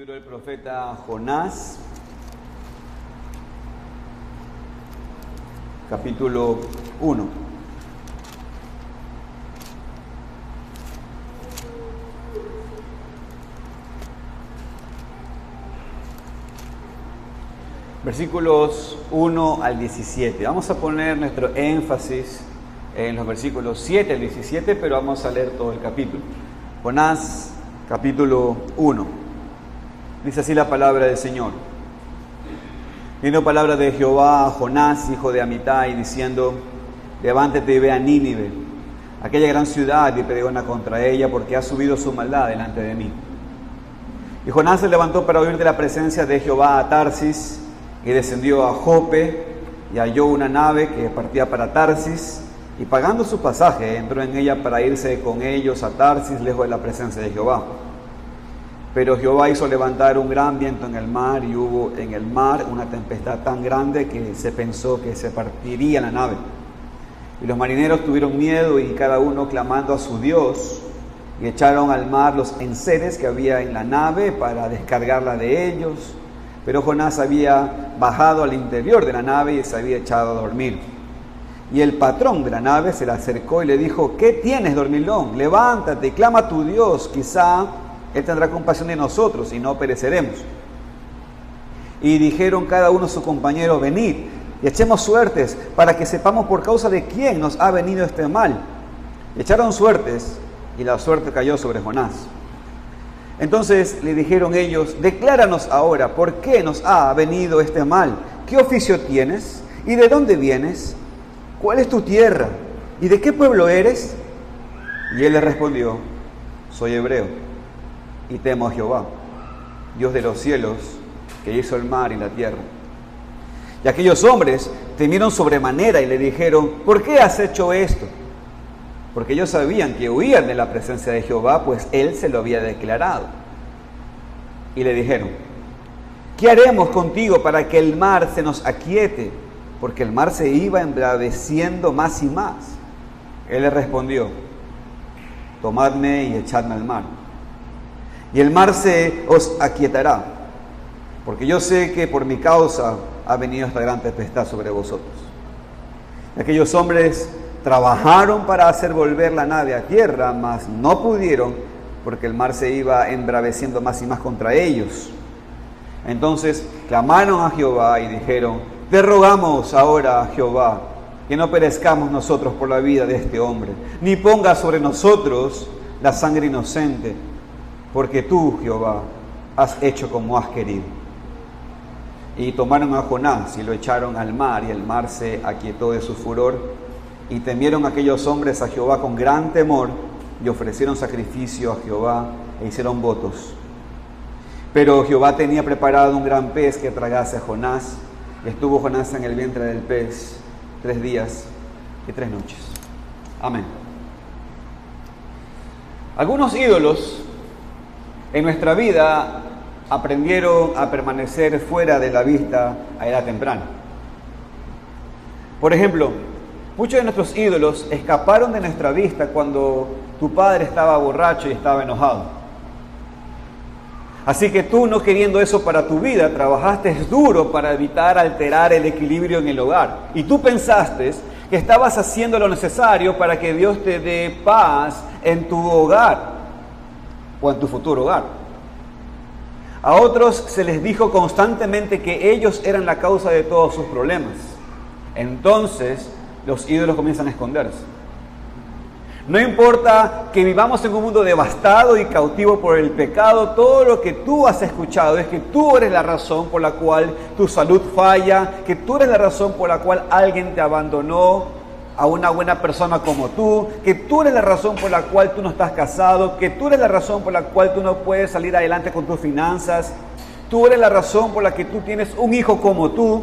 Libro del profeta Jonás, capítulo 1. Versículos 1 al 17. Vamos a poner nuestro énfasis en los versículos 7 al 17, pero vamos a leer todo el capítulo. Jonás, capítulo 1. Dice así la palabra del Señor. Vino palabra de Jehová a Jonás, hijo de Amitai, diciendo: levántate y ve a Nínive, aquella gran ciudad, y pregona contra ella, porque ha subido su maldad delante de mí. Y Jonás se levantó para huir de la presencia de Jehová a Tarsis, y descendió a Jope, y halló una nave que partía para Tarsis, y pagando su pasaje, entró en ella para irse con ellos a Tarsis, lejos de la presencia de Jehová. Pero Jehová hizo levantar un gran viento en el mar, y hubo en el mar una tempestad tan grande que se pensó que se partiría la nave. Y los marineros tuvieron miedo, y cada uno clamando a su Dios, y echaron al mar los enseres que había en la nave para descargarla de ellos. Pero Jonás había bajado al interior de la nave y se había echado a dormir. Y el patrón de la nave se le acercó y le dijo: ¿qué tienes, dormilón? Levántate y clama a tu Dios, quizá Él tendrá compasión de nosotros y no pereceremos. Y dijeron cada uno a su compañero: venid y echemos suertes para que sepamos por causa de quién nos ha venido este mal. Y echaron suertes, y la suerte cayó sobre Jonás. Entonces le dijeron ellos: decláranos ahora por qué nos ha venido este mal. ¿Qué oficio tienes? ¿Y de dónde vienes? ¿Cuál es tu tierra? ¿Y de qué pueblo eres? Y él le respondió: soy hebreo, y temo a Jehová, Dios de los cielos, que hizo el mar y la tierra. Y aquellos hombres temieron sobremanera y le dijeron: ¿por qué has hecho esto? Porque ellos sabían que huían de la presencia de Jehová, pues él se lo había declarado. Y le dijeron: ¿qué haremos contigo para que el mar se nos aquiete? Porque el mar se iba embraveciendo más y más. Él le respondió: tomadme y echadme al mar, y el mar se os aquietará, porque yo sé que por mi causa ha venido esta gran tempestad sobre vosotros. Y aquellos hombres trabajaron para hacer volver la nave a tierra, mas no pudieron, porque el mar se iba embraveciendo más y más contra ellos. Entonces clamaron a Jehová y dijeron: te rogamos ahora, Jehová, que no perezcamos nosotros por la vida de este hombre, ni pongas sobre nosotros la sangre inocente, porque tú, Jehová, has hecho como has querido. Y tomaron a Jonás y lo echaron al mar, y el mar se aquietó de su furor. Y temieron aquellos hombres a Jehová con gran temor, y ofrecieron sacrificio a Jehová e hicieron votos. Pero Jehová tenía preparado un gran pez que tragase a Jonás, y estuvo Jonás en el vientre del pez 3 días y 3 noches. Amén. Algunos ídolos en nuestra vida aprendieron a permanecer fuera de la vista a edad temprana. Por ejemplo, muchos de nuestros ídolos escaparon de nuestra vista cuando tu padre estaba borracho y estaba enojado. Así que tú, no queriendo eso para tu vida, trabajaste duro para evitar alterar el equilibrio en el hogar. Y tú pensaste que estabas haciendo lo necesario para que Dios te dé paz en tu hogar o en tu futuro hogar. A otros se les dijo constantemente que ellos eran la causa de todos sus problemas. Entonces los ídolos comienzan a esconderse. No importa que vivamos en un mundo devastado y cautivo por el pecado, todo lo que tú has escuchado es que tú eres la razón por la cual tu salud falla, que tú eres la razón por la cual alguien te abandonó a una buena persona como tú, que tú eres la razón por la cual tú no estás casado, que tú eres la razón por la cual tú no puedes salir adelante con tus finanzas, tú eres la razón por la que tú tienes un hijo como tú.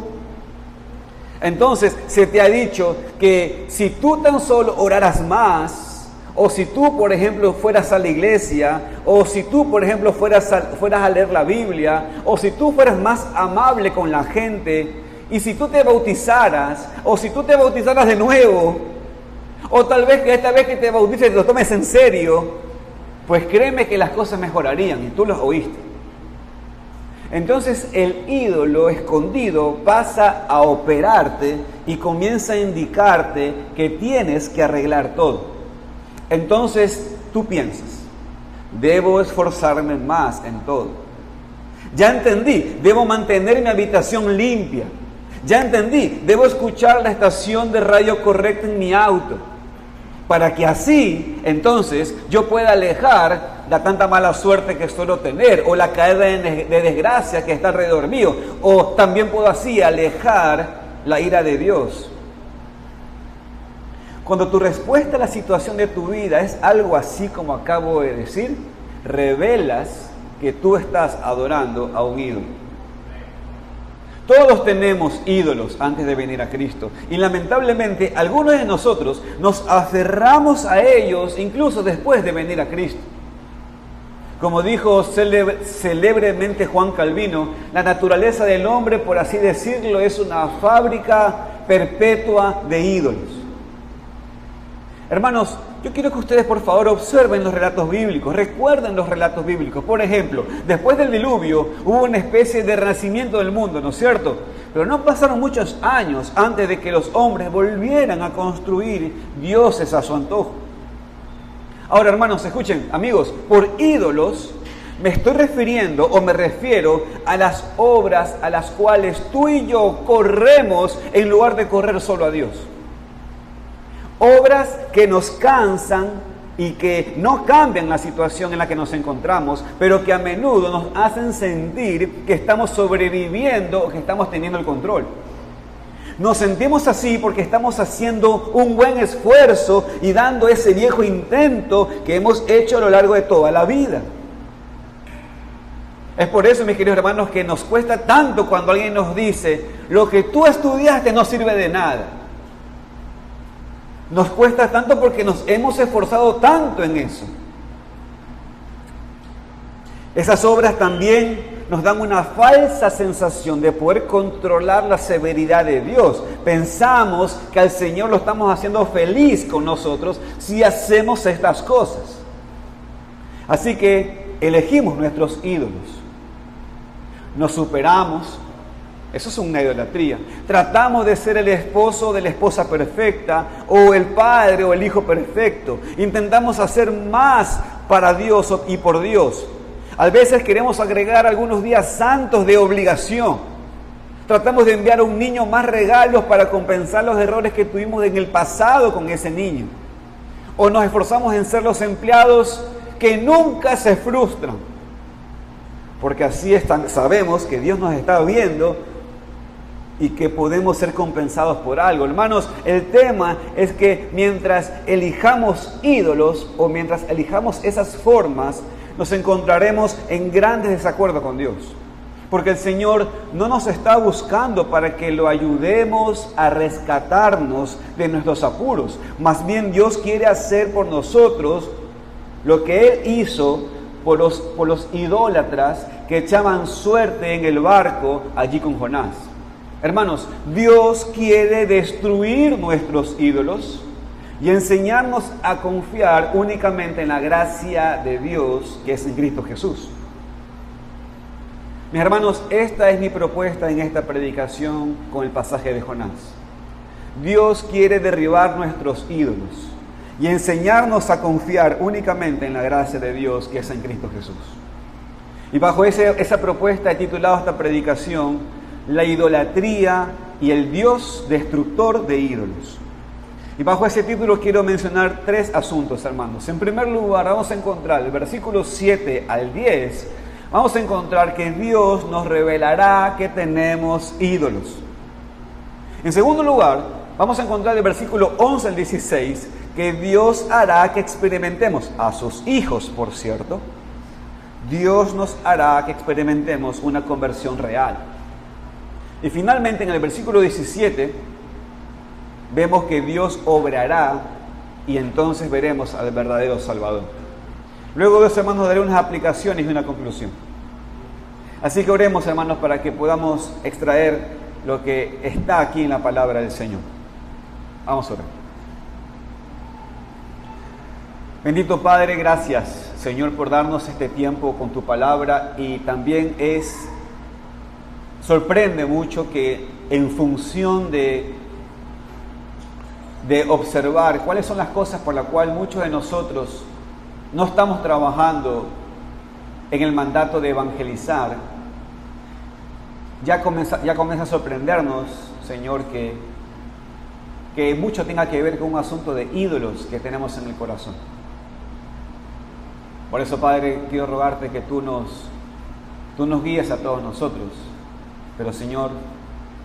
Entonces se te ha dicho que si tú tan solo oraras más, o si tú, por ejemplo, fueras a la iglesia, o si tú, por ejemplo, fueras a leer la Biblia, o si tú fueras más amable con la gente, y si tú te bautizaras, o si tú te bautizaras de nuevo, o tal vez que esta vez que te bautices lo tomes en serio, pues créeme que las cosas mejorarían, y tú los oíste. Entonces el ídolo escondido pasa a operarte y comienza a indicarte que tienes que arreglar todo. Entonces tú piensas, debo esforzarme más en todo. Ya entendí, debo mantener mi habitación limpia. Ya entendí, debo escuchar la estación de radio correcta en mi auto, para que así, entonces, yo pueda alejar la tanta mala suerte que suelo tener, o la caída de desgracia que está alrededor mío, o también puedo así alejar la ira de Dios. Cuando tu respuesta a la situación de tu vida es algo así como acabo de decir, revelas que tú estás adorando a un ídolo. Todos tenemos ídolos antes de venir a Cristo y lamentablemente algunos de nosotros nos aferramos a ellos incluso después de venir a Cristo. Como dijo célebremente Juan Calvino, la naturaleza del hombre, por así decirlo, es una fábrica perpetua de ídolos. Hermanos, yo quiero que ustedes por favor observen los relatos bíblicos, recuerden los relatos bíblicos. Por ejemplo, después del diluvio hubo una especie de renacimiento del mundo, ¿no es cierto? Pero no pasaron muchos años antes de que los hombres volvieran a construir dioses a su antojo. Ahora, hermanos, escuchen, amigos, por ídolos me estoy refiriendo o me refiero a las obras a las cuales tú y yo corremos en lugar de correr solo a Dios. Obras que nos cansan y que no cambian la situación en la que nos encontramos, pero que a menudo nos hacen sentir que estamos sobreviviendo o que estamos teniendo el control. Nos sentimos así porque estamos haciendo un buen esfuerzo y dando ese viejo intento que hemos hecho a lo largo de toda la vida. Es por eso, mis queridos hermanos, que nos cuesta tanto cuando alguien nos dice, lo que tú estudiaste no sirve de nada. Nos cuesta tanto porque nos hemos esforzado tanto en eso. Esas obras también nos dan una falsa sensación de poder controlar la severidad de Dios. Pensamos que al Señor lo estamos haciendo feliz con nosotros si hacemos estas cosas. Así que elegimos nuestros ídolos. Nos superamos. Eso es una idolatría. Tratamos de ser el esposo de la esposa perfecta, o el padre o el hijo perfecto. Intentamos hacer más para Dios y por Dios. A veces queremos agregar algunos días santos de obligación. Tratamos de enviar a un niño más regalos para compensar los errores que tuvimos en el pasado con ese niño. O nos esforzamos en ser los empleados que nunca se frustran. Porque así sabemos que Dios nos está viendo y que podemos ser compensados por algo. Hermanos, el tema es que mientras elijamos ídolos o mientras elijamos esas formas, nos encontraremos en grandes desacuerdos con Dios. Porque el Señor no nos está buscando para que lo ayudemos a rescatarnos de nuestros apuros. Más bien Dios quiere hacer por nosotros lo que Él hizo por los idólatras que echaban suerte en el barco allí con Jonás. Hermanos, Dios quiere destruir nuestros ídolos y enseñarnos a confiar únicamente en la gracia de Dios que es en Cristo Jesús. Mis hermanos, esta es mi propuesta en esta predicación con el pasaje de Jonás. Dios quiere derribar nuestros ídolos y enseñarnos a confiar únicamente en la gracia de Dios que es en Cristo Jesús. Y bajo esa propuesta he titulado esta predicación la idolatría y el Dios destructor de ídolos. Y bajo ese título quiero mencionar 3 asuntos, hermanos. En primer lugar, vamos a encontrar el versículo 7 al 10. Vamos a encontrar que Dios nos revelará que tenemos ídolos. En segundo lugar, vamos a encontrar el versículo 11 al 16, que Dios hará que experimentemos, a sus hijos, por cierto, Dios nos hará que experimentemos una conversión real. Y finalmente en el versículo 17 vemos que Dios obrará y entonces veremos al verdadero Salvador. Luego de eso, hermanos, daré unas aplicaciones y una conclusión. Así que oremos, hermanos, para que podamos extraer lo que está aquí en la palabra del Señor. Vamos a orar. Bendito Padre, gracias, Señor, por darnos este tiempo con tu palabra, y también es sorprende mucho que en función de observar cuáles son las cosas por las cuales muchos de nosotros no estamos trabajando en el mandato de evangelizar, ya comienza a sorprendernos, Señor, que mucho tenga que ver con un asunto de ídolos que tenemos en el corazón. Por eso, Padre, quiero rogarte que tú nos guíes a todos nosotros, pero, Señor,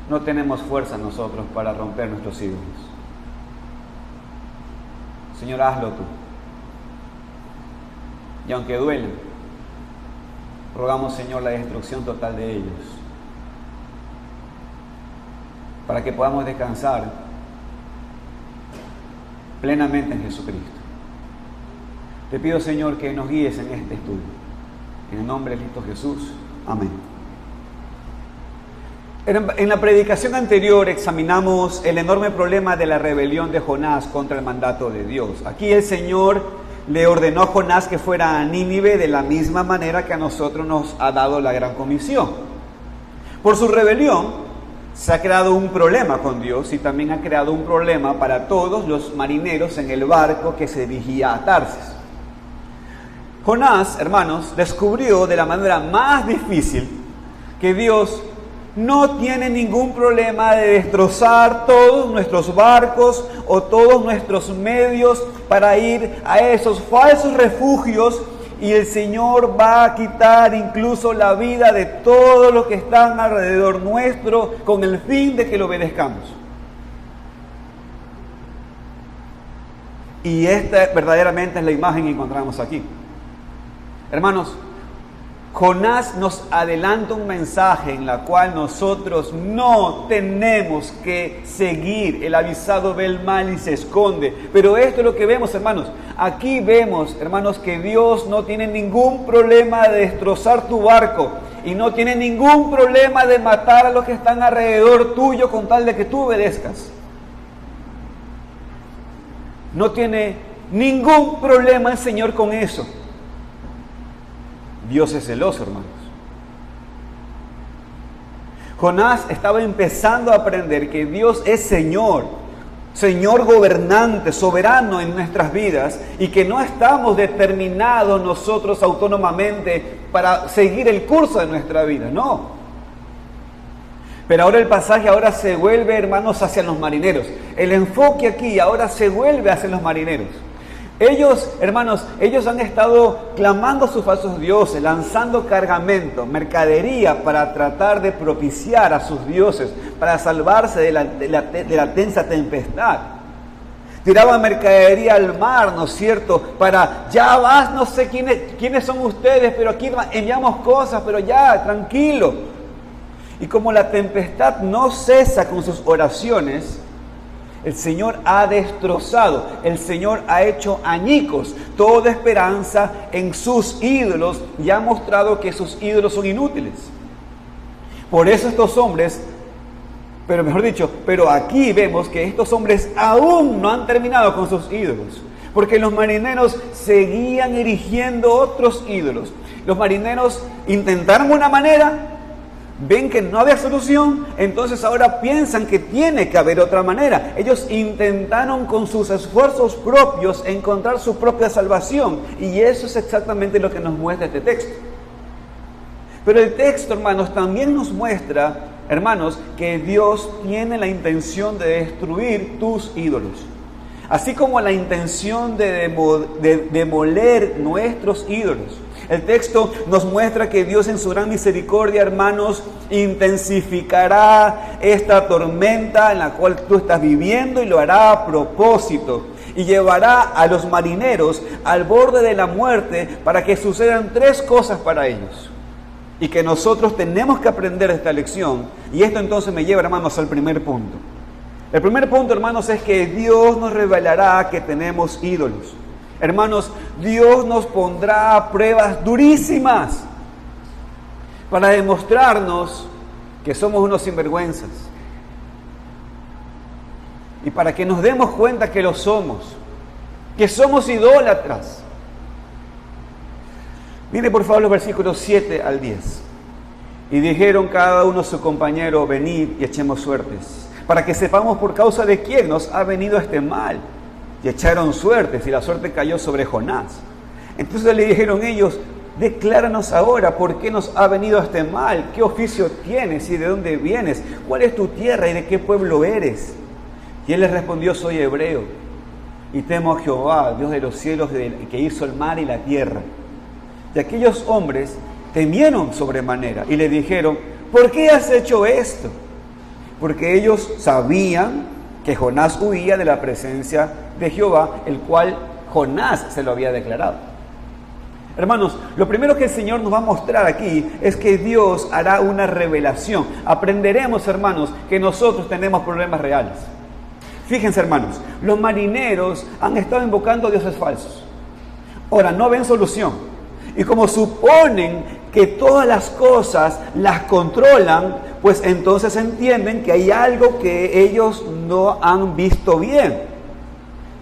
no tenemos fuerza nosotros para romper nuestros ídolos. Señor, hazlo tú. Y aunque duelen, rogamos, Señor, la destrucción total de ellos, para que podamos descansar plenamente en Jesucristo. Te pido, Señor, que nos guíes en este estudio. En el nombre de Cristo Jesús. Amén. En la predicación anterior examinamos el enorme problema de la rebelión de Jonás contra el mandato de Dios. Aquí el Señor le ordenó a Jonás que fuera a Nínive de la misma manera que a nosotros nos ha dado la gran comisión. Por su rebelión se ha creado un problema con Dios y también ha creado un problema para todos los marineros en el barco que se dirigía a Tarsis. Jonás, hermanos, descubrió de la manera más difícil que Dios no tiene ningún problema de destrozar todos nuestros barcos o todos nuestros medios para ir a esos falsos refugios, y el Señor va a quitar incluso la vida de todos los que están alrededor nuestro con el fin de que lo obedezcamos. Y esta verdaderamente es la imagen que encontramos aquí. Hermanos, Jonás nos adelanta un mensaje en la cual nosotros no tenemos que seguir. El avisado ve el mal y se esconde. Pero esto es lo que vemos, hermanos. Aquí vemos, hermanos, que Dios no tiene ningún problema de destrozar tu barco y no tiene ningún problema de matar a los que están alrededor tuyo con tal de que tú obedezcas. No tiene ningún problema el Señor con eso. Dios es celoso, hermanos. Jonás estaba empezando a aprender que Dios es Señor gobernante, soberano en nuestras vidas, y que no estamos determinados nosotros autónomamente para seguir el curso de nuestra vida, no. Pero ahora el pasaje se vuelve, hermanos, hacia los marineros. El enfoque aquí ahora se vuelve hacia los marineros. Ellos, hermanos, han estado clamando a sus falsos dioses, lanzando cargamento, mercadería para tratar de propiciar a sus dioses, para salvarse de la tensa tempestad. Tiraban mercadería al mar, ¿no es cierto? Para, ya vas, no sé quiénes son ustedes, pero aquí enviamos cosas, pero ya, tranquilo. Y como la tempestad no cesa con sus oraciones, el Señor ha destrozado, el Señor ha hecho añicos toda esperanza en sus ídolos y ha mostrado que sus ídolos son inútiles. Por eso estos hombres, pero aquí vemos que estos hombres aún no han terminado con sus ídolos, porque los marineros seguían erigiendo otros ídolos. Los marineros intentaron una manera, ven que no había solución, entonces ahora piensan que tiene que haber otra manera. Ellos intentaron con sus esfuerzos propios encontrar su propia salvación, y eso es exactamente lo que nos muestra este texto. Pero el texto, hermanos, también nos muestra, hermanos, que Dios tiene la intención de destruir tus ídolos. Así como la intención de demoler nuestros ídolos. El texto nos muestra que Dios en su gran misericordia, hermanos, intensificará esta tormenta en la cual tú estás viviendo, y lo hará a propósito. Y llevará a los marineros al borde de la muerte para que sucedan tres cosas para ellos. Y que nosotros tenemos que aprender esta lección. Y esto entonces me lleva, hermanos, al primer punto. El primer punto, hermanos, es que Dios nos revelará que tenemos ídolos. Hermanos, Dios nos pondrá a pruebas durísimas para demostrarnos que somos unos sinvergüenzas. Y para que nos demos cuenta que lo somos, que somos idólatras. Mire por favor los versículos 7 al 10. Y dijeron cada uno a su compañero: venid y echemos suertes, para que sepamos por causa de quién nos ha venido este mal. Y echaron suertes, y la suerte cayó sobre Jonás. Entonces le dijeron ellos: decláranos ahora por qué nos ha venido este mal, qué oficio tienes y de dónde vienes, cuál es tu tierra y de qué pueblo eres. Y él les respondió: soy hebreo, y temo a Jehová, Dios de los cielos, que hizo el mar y la tierra. Y aquellos hombres temieron sobremanera y le dijeron: ¿por qué has hecho esto? Porque ellos sabían que Jonás huía de la presencia de Jehová, el cual Jonás se lo había declarado. Hermanos, lo primero que el Señor nos va a mostrar aquí es que Dios hará una revelación. Aprenderemos, hermanos, que nosotros tenemos problemas reales. Fíjense, hermanos, los marineros han estado invocando a dioses falsos. Ahora, no ven solución. Y como suponen que todas las cosas las controlan, pues entonces entienden que hay algo que ellos no han visto bien.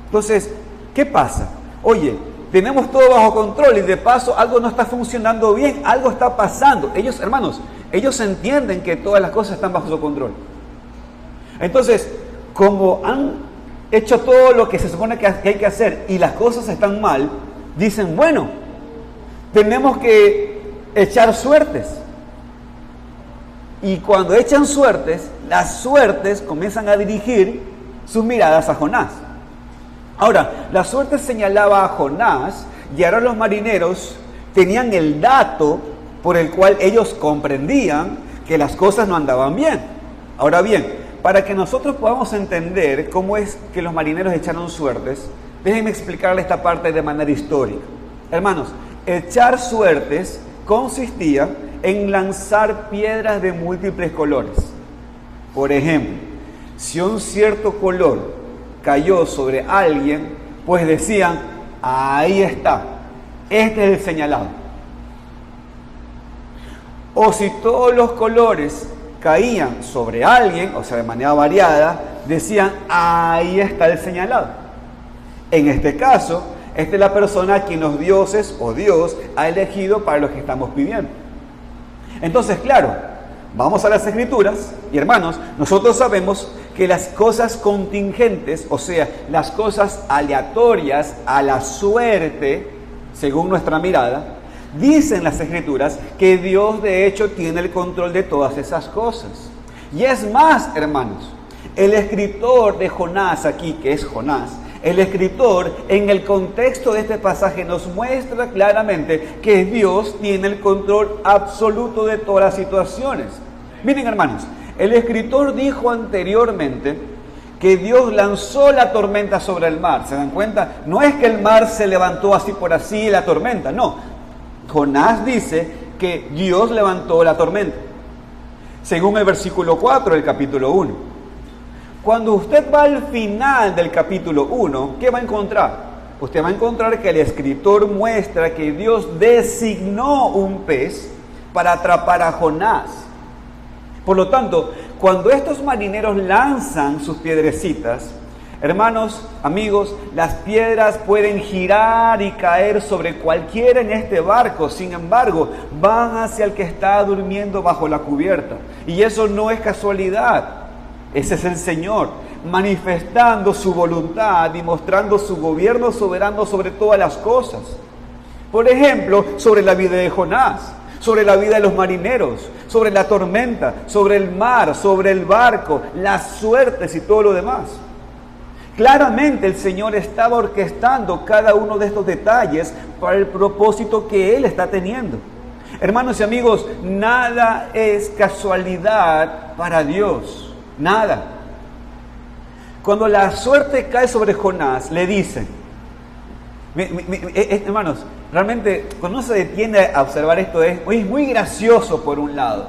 Entonces, ¿qué pasa? Oye, tenemos todo bajo control y de paso algo no está funcionando bien, algo está pasando. Ellos, hermanos, ellos entienden que todas las cosas están bajo su control. Entonces, como han hecho todo lo que se supone que hay que hacer y las cosas están mal, dicen: bueno, tenemos que echar suertes. Y cuando echan suertes, las suertes comienzan a dirigir sus miradas a Jonás. Ahora, la suerte señalaba a Jonás y ahora los marineros tenían el dato por el cual ellos comprendían que las cosas no andaban bien. Ahora bien, para que nosotros podamos entender cómo es que los marineros echaron suertes, déjenme explicarle esta parte de manera histórica. Hermanos, echar suertes consistía en lanzar piedras de múltiples colores. Por ejemplo, si un cierto color cayó sobre alguien, pues decían: ahí está, este es el señalado. O si todos los colores caían sobre alguien, o sea, de manera variada, decían: ahí está el señalado. En este caso, esta es la persona a quien los dioses o Dios ha elegido para lo que estamos pidiendo. Entonces, claro, vamos a las Escrituras y, hermanos, nosotros sabemos que las cosas contingentes, o sea, las cosas aleatorias a la suerte, según nuestra mirada, dicen las Escrituras que Dios de hecho tiene el control de todas esas cosas. Y es más, hermanos, el escritor de Jonás aquí, que es Jonás, el escritor en el contexto de este pasaje nos muestra claramente que Dios tiene el control absoluto de todas las situaciones. Miren, hermanos, el escritor dijo anteriormente que Dios lanzó la tormenta sobre el mar. ¿Se dan cuenta? No es que el mar se levantó así por así y la tormenta, no. Jonás dice que Dios levantó la tormenta, según el versículo 4 del capítulo 1. Cuando usted va al final del capítulo 1, ¿qué va a encontrar? Usted va a encontrar que el escritor muestra que Dios designó un pez para atrapar a Jonás. Por lo tanto, cuando estos marineros lanzan sus piedrecitas, hermanos, amigos, las piedras pueden girar y caer sobre cualquiera en este barco. Sin embargo, van hacia el que está durmiendo bajo la cubierta. Y eso no es casualidad. Ese es el Señor, manifestando su voluntad y mostrando su gobierno soberano sobre todas las cosas. Por ejemplo, sobre la vida de Jonás, sobre la vida de los marineros, sobre la tormenta, sobre el mar, sobre el barco, las suertes y todo lo demás. Claramente el Señor estaba orquestando cada uno de estos detalles para el propósito que Él está teniendo. Hermanos y amigos, nada es casualidad para Dios. Nada. Cuando la suerte cae sobre Jonás, le dicen, hermanos, realmente cuando uno se detiene a observar esto es muy gracioso por un lado,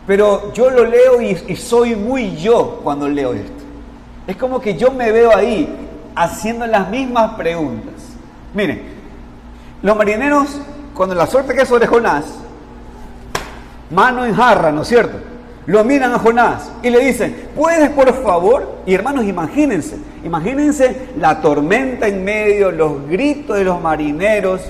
pero yo lo leo y soy muy yo cuando leo esto. Es como que yo me veo ahí haciendo las mismas preguntas. Miren, los marineros, cuando la suerte cae sobre Jonás, mano en jarra, ¿no es cierto?, lo miran a Jonás y le dicen: ¿puedes por favor? Y hermanos, imagínense la tormenta en medio, los gritos de los marineros,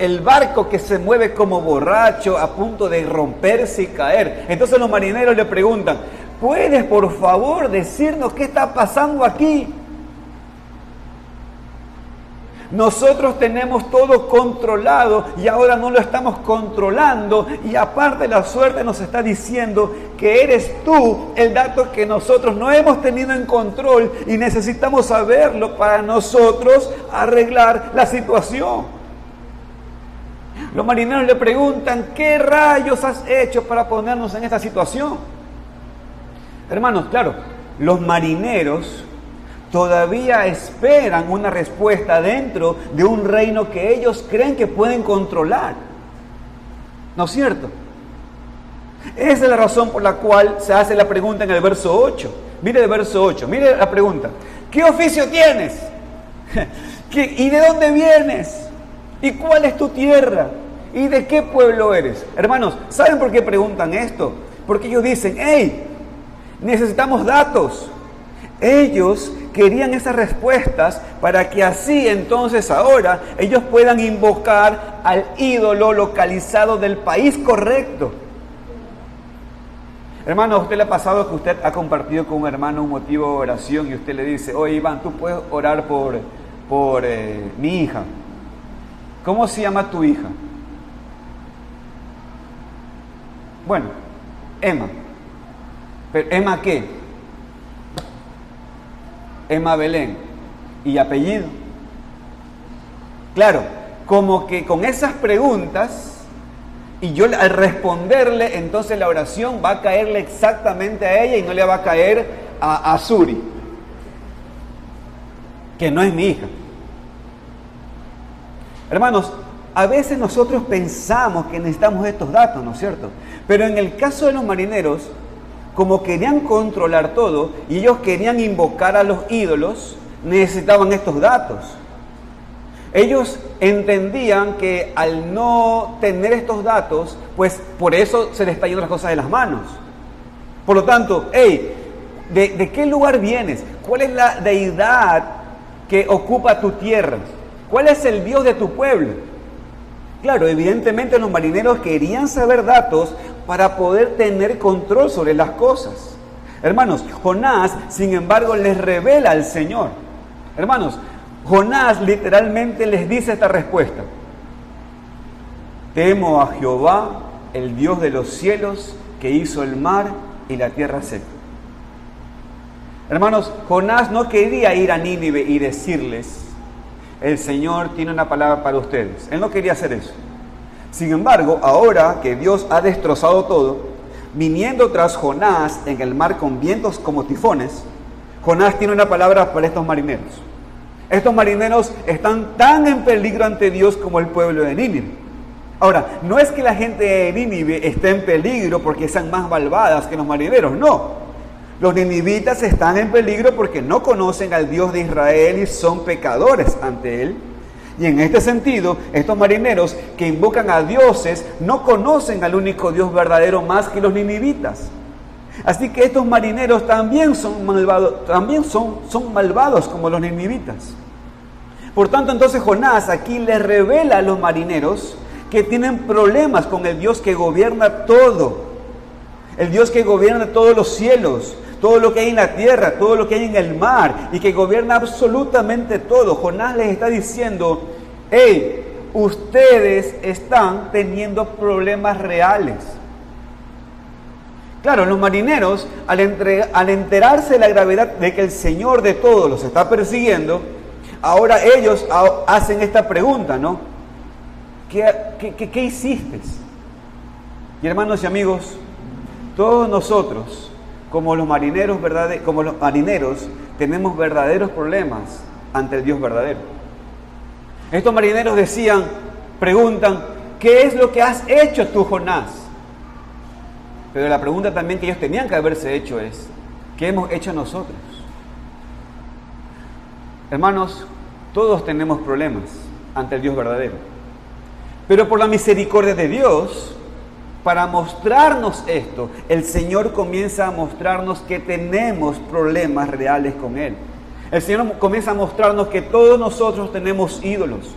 el barco que se mueve como borracho a punto de romperse y caer. Entonces los marineros le preguntan, ¿puedes por favor decirnos qué está pasando aquí? Nosotros tenemos todo controlado y ahora no lo estamos controlando, y aparte la suerte nos está diciendo que eres tú el dato que nosotros no hemos tenido en control y necesitamos saberlo para nosotros arreglar la situación. Los marineros le preguntan, ¿qué rayos has hecho para ponernos en esta situación? Hermanos, claro, los marineros todavía esperan una respuesta dentro de un reino que ellos creen que pueden controlar. ¿No es cierto? Esa es la razón por la cual se hace la pregunta en el verso 8. Mire el verso 8, mire la pregunta. ¿Qué oficio tienes? ¿Y de dónde vienes? ¿Y cuál es tu tierra? ¿Y de qué pueblo eres? Hermanos, ¿saben por qué preguntan esto? Porque ellos dicen, hey, necesitamos datos. Ellos querían esas respuestas para que así entonces ahora ellos puedan invocar al ídolo localizado del país correcto. Hermano, ¿a usted le ha pasado que usted ha compartido con un hermano un motivo de oración y usted le dice, oye Iván, tú puedes orar por mi hija? ¿Cómo se llama tu hija? Bueno, Emma. ¿Pero Emma qué? Emma Belén. ¿Y apellido? Claro, como que con esas preguntas, y yo al responderle, entonces la oración va a caerle exactamente a ella y no le va a caer a Suri, que no es mi hija. Hermanos, a veces nosotros pensamos que necesitamos estos datos, ¿no es cierto? Pero en el caso de los marineros, como querían controlar todo y ellos querían invocar a los ídolos, necesitaban estos datos. Ellos entendían que al no tener estos datos, pues por eso se les está yendo las cosas de las manos. Por lo tanto, hey, ¿de qué lugar vienes? ¿Cuál es la deidad que ocupa tu tierra? ¿Cuál es el Dios de tu pueblo? Claro, evidentemente los marineros querían saber datos para poder tener control sobre las cosas. Hermanos, Jonás, sin embargo, les revela al Señor. Hermanos, Jonás literalmente les dice esta respuesta. Temo a Jehová, el Dios de los cielos, que hizo el mar y la tierra seca. Hermanos, Jonás no quería ir a Nínive y decirles, el Señor tiene una palabra para ustedes. Él no quería hacer eso. Sin embargo, ahora que Dios ha destrozado todo, viniendo tras Jonás en el mar con vientos como tifones, Jonás tiene una palabra para estos marineros. Estos marineros están tan en peligro ante Dios como el pueblo de Nínive. Ahora, no es que la gente de Nínive esté en peligro porque sean más malvadas que los marineros, no. Los ninivitas están en peligro porque no conocen al Dios de Israel y son pecadores ante Él. Y en este sentido, estos marineros que invocan a dioses no conocen al único Dios verdadero más que los ninivitas. Así que estos marineros también son malvados como los ninivitas. Por tanto, entonces Jonás aquí les revela a los marineros que tienen problemas con el Dios que gobierna todo. El Dios que gobierna todos los cielos, todo lo que hay en la tierra, todo lo que hay en el mar, y que gobierna absolutamente todo. Jonás les está diciendo, hey, ustedes están teniendo problemas reales. Claro, los marineros, al enterarse de la gravedad de que el Señor de todos los está persiguiendo, ahora ellos hacen esta pregunta, ¿no? ¿Qué hiciste? Y hermanos y amigos, todos nosotros, como los marineros, tenemos verdaderos problemas ante el Dios verdadero. Estos marineros preguntan, ¿qué es lo que has hecho tú, Jonás? Pero la pregunta también que ellos tenían que haberse hecho es, ¿qué hemos hecho nosotros? Hermanos, todos tenemos problemas ante el Dios verdadero. Pero por la misericordia de Dios, para mostrarnos esto, el Señor comienza a mostrarnos que tenemos problemas reales con Él. El Señor comienza a mostrarnos que todos nosotros tenemos ídolos.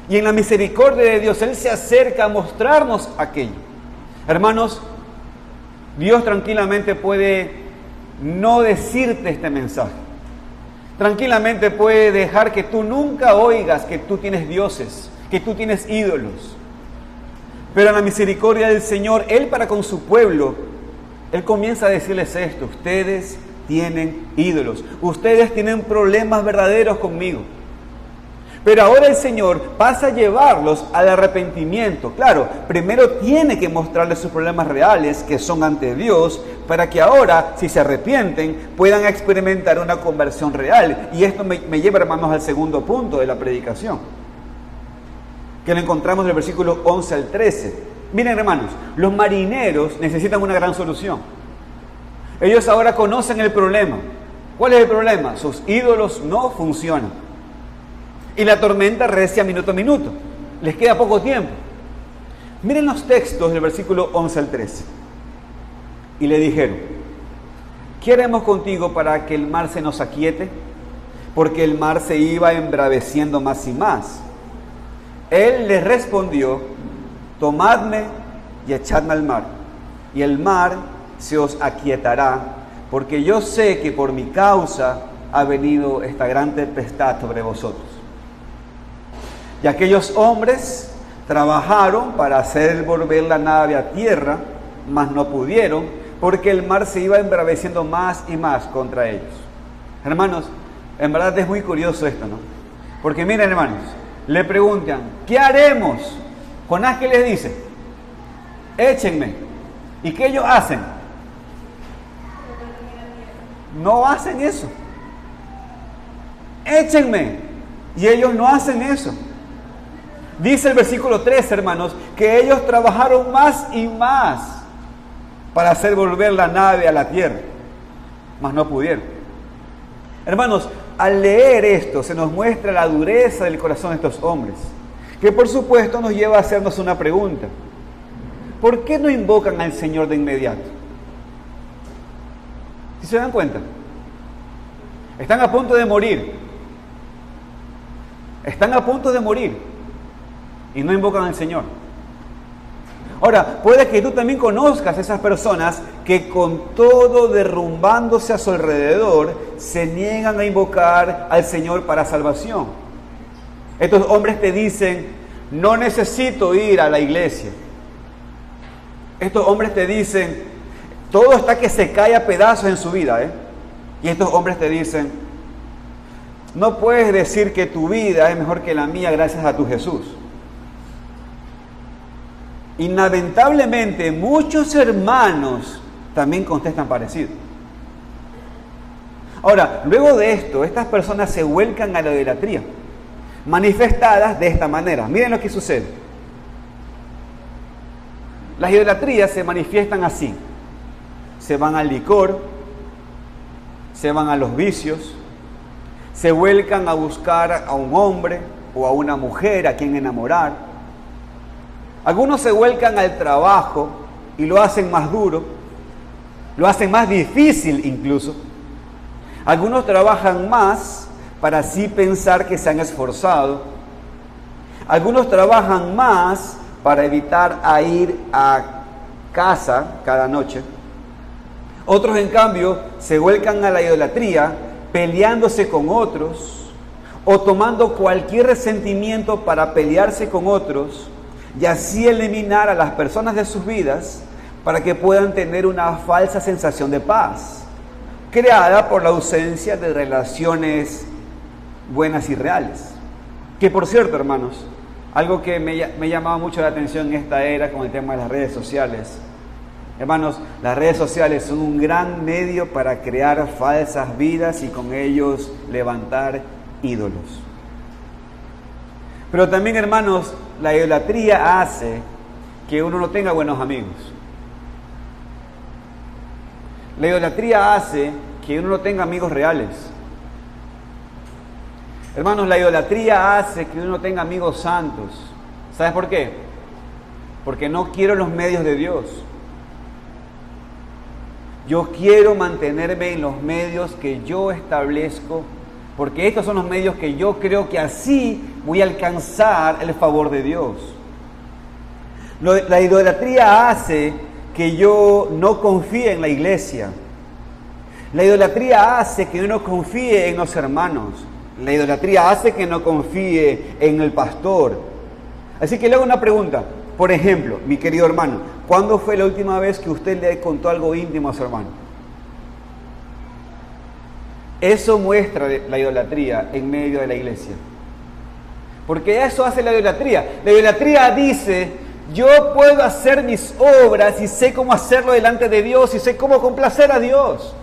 Y en la misericordia de Dios, Él se acerca a mostrarnos aquello. Hermanos, Dios tranquilamente puede no decirte este mensaje. Tranquilamente puede dejar que tú nunca oigas que tú tienes dioses, que tú tienes ídolos. Pero en la misericordia del Señor, Él para con su pueblo, Él comienza a decirles esto: ustedes tienen ídolos, ustedes tienen problemas verdaderos conmigo. Pero ahora el Señor pasa a llevarlos al arrepentimiento. Claro, primero tiene que mostrarles sus problemas reales que son ante Dios, para que ahora, si se arrepienten, puedan experimentar una conversión real. Y esto me lleva, hermanos, al segundo punto de la predicación, que lo encontramos del versículo 11 al 13. Miren, hermanos, los marineros necesitan una gran solución. Ellos ahora conocen el problema. ¿Cuál es el problema? Sus ídolos no funcionan. Y la tormenta recia minuto a minuto. Les queda poco tiempo. Miren los textos del versículo 11 al 13. Y le dijeron: ¿qué haremos contigo para que el mar se nos aquiete? Porque el mar se iba embraveciendo más y más. Él les respondió: tomadme y echadme al mar, y el mar se os aquietará, porque yo sé que por mi causa ha venido esta gran tempestad sobre vosotros. Y aquellos hombres trabajaron para hacer volver la nave a tierra, mas no pudieron, porque el mar se iba embraveciendo más y más contra ellos. Hermanos, en verdad es muy curioso esto, ¿no? Porque miren, hermanos, le preguntan: ¿qué haremos? Jonás, ¿qué les dice? Échenme. ¿Y qué ellos hacen? No hacen eso. Échenme. Y ellos no hacen eso. Dice el versículo 3, hermanos, que ellos trabajaron más y más para hacer volver la nave a la tierra, mas no pudieron. Hermanos, al leer esto se nos muestra la dureza del corazón de estos hombres, que por supuesto nos lleva a hacernos una pregunta: ¿por qué no invocan al Señor de inmediato? ¿Sí se dan cuenta? Están a punto de morir. Están a punto de morir. Y no invocan al Señor. Ahora, puede que tú también conozcas a esas personas que con todo derrumbándose a su alrededor, se niegan a invocar al Señor para salvación. Estos hombres te dicen: no necesito ir a la iglesia. Estos hombres te dicen: todo está que se cae a pedazos en su vida, Y estos hombres te dicen: no puedes decir que tu vida es mejor que la mía gracias a tu Jesús. Y lamentablemente muchos hermanos también contestan parecido. Ahora, luego de esto, estas personas se vuelcan a la idolatría, manifestadas de esta manera. Miren lo que sucede. Las idolatrías se manifiestan así: se van al licor, se van a los vicios, se vuelcan a buscar a un hombre o a una mujer a quien enamorar. Algunos se vuelcan al trabajo y lo hacen más duro, lo hacen más difícil incluso. Algunos trabajan más para así pensar que se han esforzado. Algunos trabajan más para evitar ir a casa cada noche. Otros, en cambio, se vuelcan a la idolatría peleándose con otros o tomando cualquier resentimiento para pelearse con otros, y así eliminar a las personas de sus vidas para que puedan tener una falsa sensación de paz, creada por la ausencia de relaciones buenas y reales. Que por cierto, hermanos, algo que me llamaba mucho la atención en esta era con el tema de las redes sociales. Hermanos, las redes sociales son un gran medio para crear falsas vidas y con ellos levantar ídolos. Pero también, hermanos, la idolatría hace que uno no tenga buenos amigos. La idolatría hace que uno no tenga amigos reales. Hermanos, la idolatría hace que uno no tenga amigos santos. ¿Sabes por qué? Porque no quiero los medios de Dios. Yo quiero mantenerme en los medios que yo establezco, porque estos son los medios que yo creo que así voy a alcanzar el favor de Dios. La idolatría hace que yo no confíe en la iglesia. La idolatría hace que yo no confíe en los hermanos. La idolatría hace que no confíe en el pastor. Así que le hago una pregunta. Por ejemplo, mi querido hermano, ¿cuándo fue la última vez que usted le contó algo íntimo a su hermano? Eso muestra la idolatría en medio de la iglesia. Porque eso hace la idolatría. La idolatría dice, yo puedo hacer mis obras y sé cómo hacerlo delante de Dios y sé cómo complacer a Dios.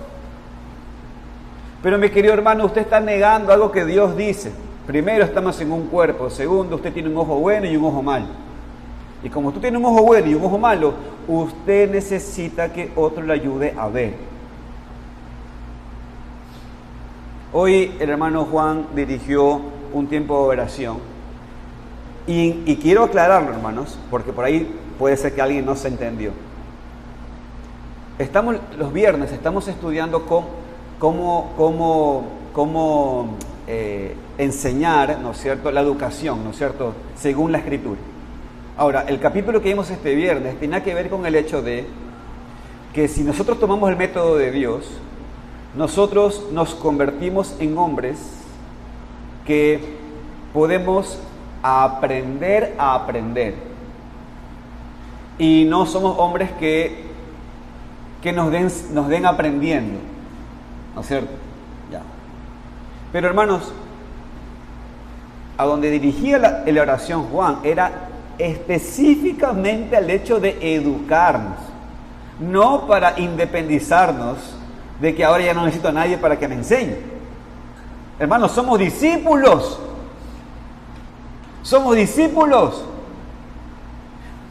Pero mi querido hermano, usted está negando algo que Dios dice. Primero, estamos en un cuerpo. Segundo, usted tiene un ojo bueno y un ojo malo. Y como tú tienes un ojo bueno y un ojo malo, usted necesita que otro le ayude a ver. Hoy el hermano Juan dirigió un tiempo de oración. Y quiero aclararlo, hermanos, porque por ahí puede ser que alguien no se entendió. Los viernes estamos estudiando cómo enseñar, ¿no es cierto?, la educación, ¿no es cierto?, según la Escritura. Ahora, el capítulo que vimos este viernes tiene que ver con el hecho de que si nosotros tomamos el método de Dios, nosotros nos convertimos en hombres que podemos aprender a aprender. Y no somos hombres que nos den aprendiendo, ¿no es cierto? Ya. Pero hermanos, a donde dirigía la oración Juan era específicamente al hecho de educarnos, no para independizarnos de que ahora ya no necesito a nadie para que me enseñe. Hermanos, somos discípulos. Somos discípulos.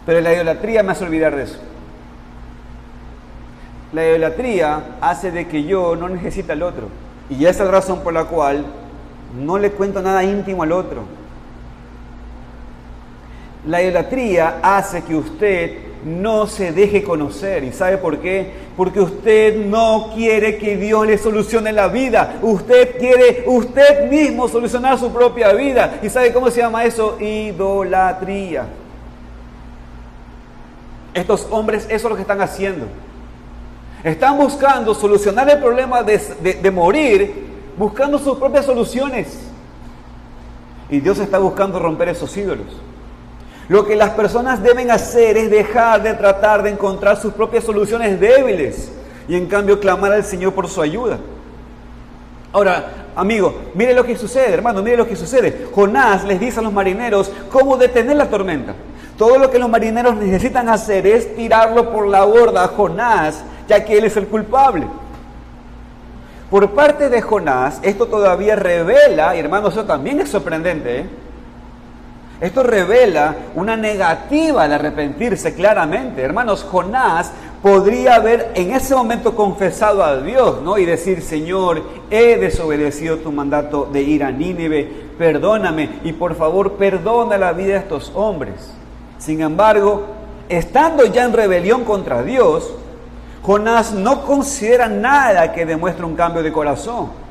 Pero la idolatría me hace olvidar de eso. La idolatría hace de que yo no necesite al otro. Y esa es la razón por la cual no le cuento nada íntimo al otro. La idolatría hace que usted no se deje conocer. ¿Y sabe por qué? Porque usted no quiere que Dios le solucione la vida. Usted quiere usted mismo solucionar su propia vida. ¿Y sabe cómo se llama eso? Idolatría. Estos hombres, eso es lo que están haciendo. Están buscando solucionar el problema de morir, buscando sus propias soluciones. Y Dios está buscando romper esos ídolos. Lo que las personas deben hacer es dejar de tratar de encontrar sus propias soluciones débiles y en cambio clamar al Señor por su ayuda. Ahora, amigo, mire lo que sucede, hermano, mire lo que sucede. Jonás les dice a los marineros cómo detener la tormenta. Todo lo que los marineros necesitan hacer es tirarlo por la borda a Jonás, ya que él es el culpable. Por parte de Jonás, esto todavía revela, y hermanos, eso también es sorprendente, Esto revela una negativa al arrepentirse claramente. Hermanos, Jonás podría haber en ese momento confesado a Dios, ¿no? Y decir, Señor, he desobedecido tu mandato de ir a Nínive, perdóname y por favor perdona la vida de estos hombres. Sin embargo, estando ya en rebelión contra Dios, Jonás no considera nada que demuestre un cambio de corazón.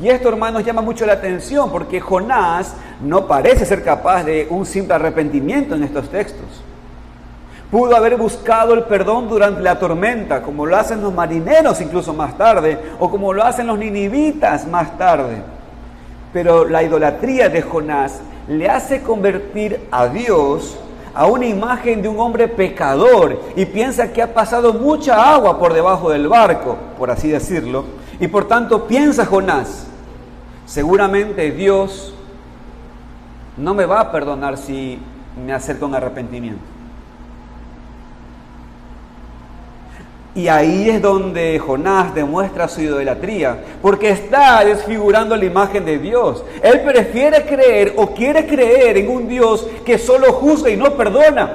Y esto, hermanos, llama mucho la atención porque Jonás no parece ser capaz de un simple arrepentimiento en estos textos. Pudo haber buscado el perdón durante la tormenta, como lo hacen los marineros incluso más tarde, o como lo hacen los ninivitas más tarde. Pero la idolatría de Jonás le hace convertir a Dios a una imagen de un hombre pecador y piensa que ha pasado mucha agua por debajo del barco, por así decirlo, y por tanto piensa Jonás, seguramente Dios no me va a perdonar si me acerco a un arrepentimiento. Y ahí es donde Jonás demuestra su idolatría, porque está desfigurando la imagen de Dios. Él prefiere creer o quiere creer en un Dios que solo juzga y no perdona.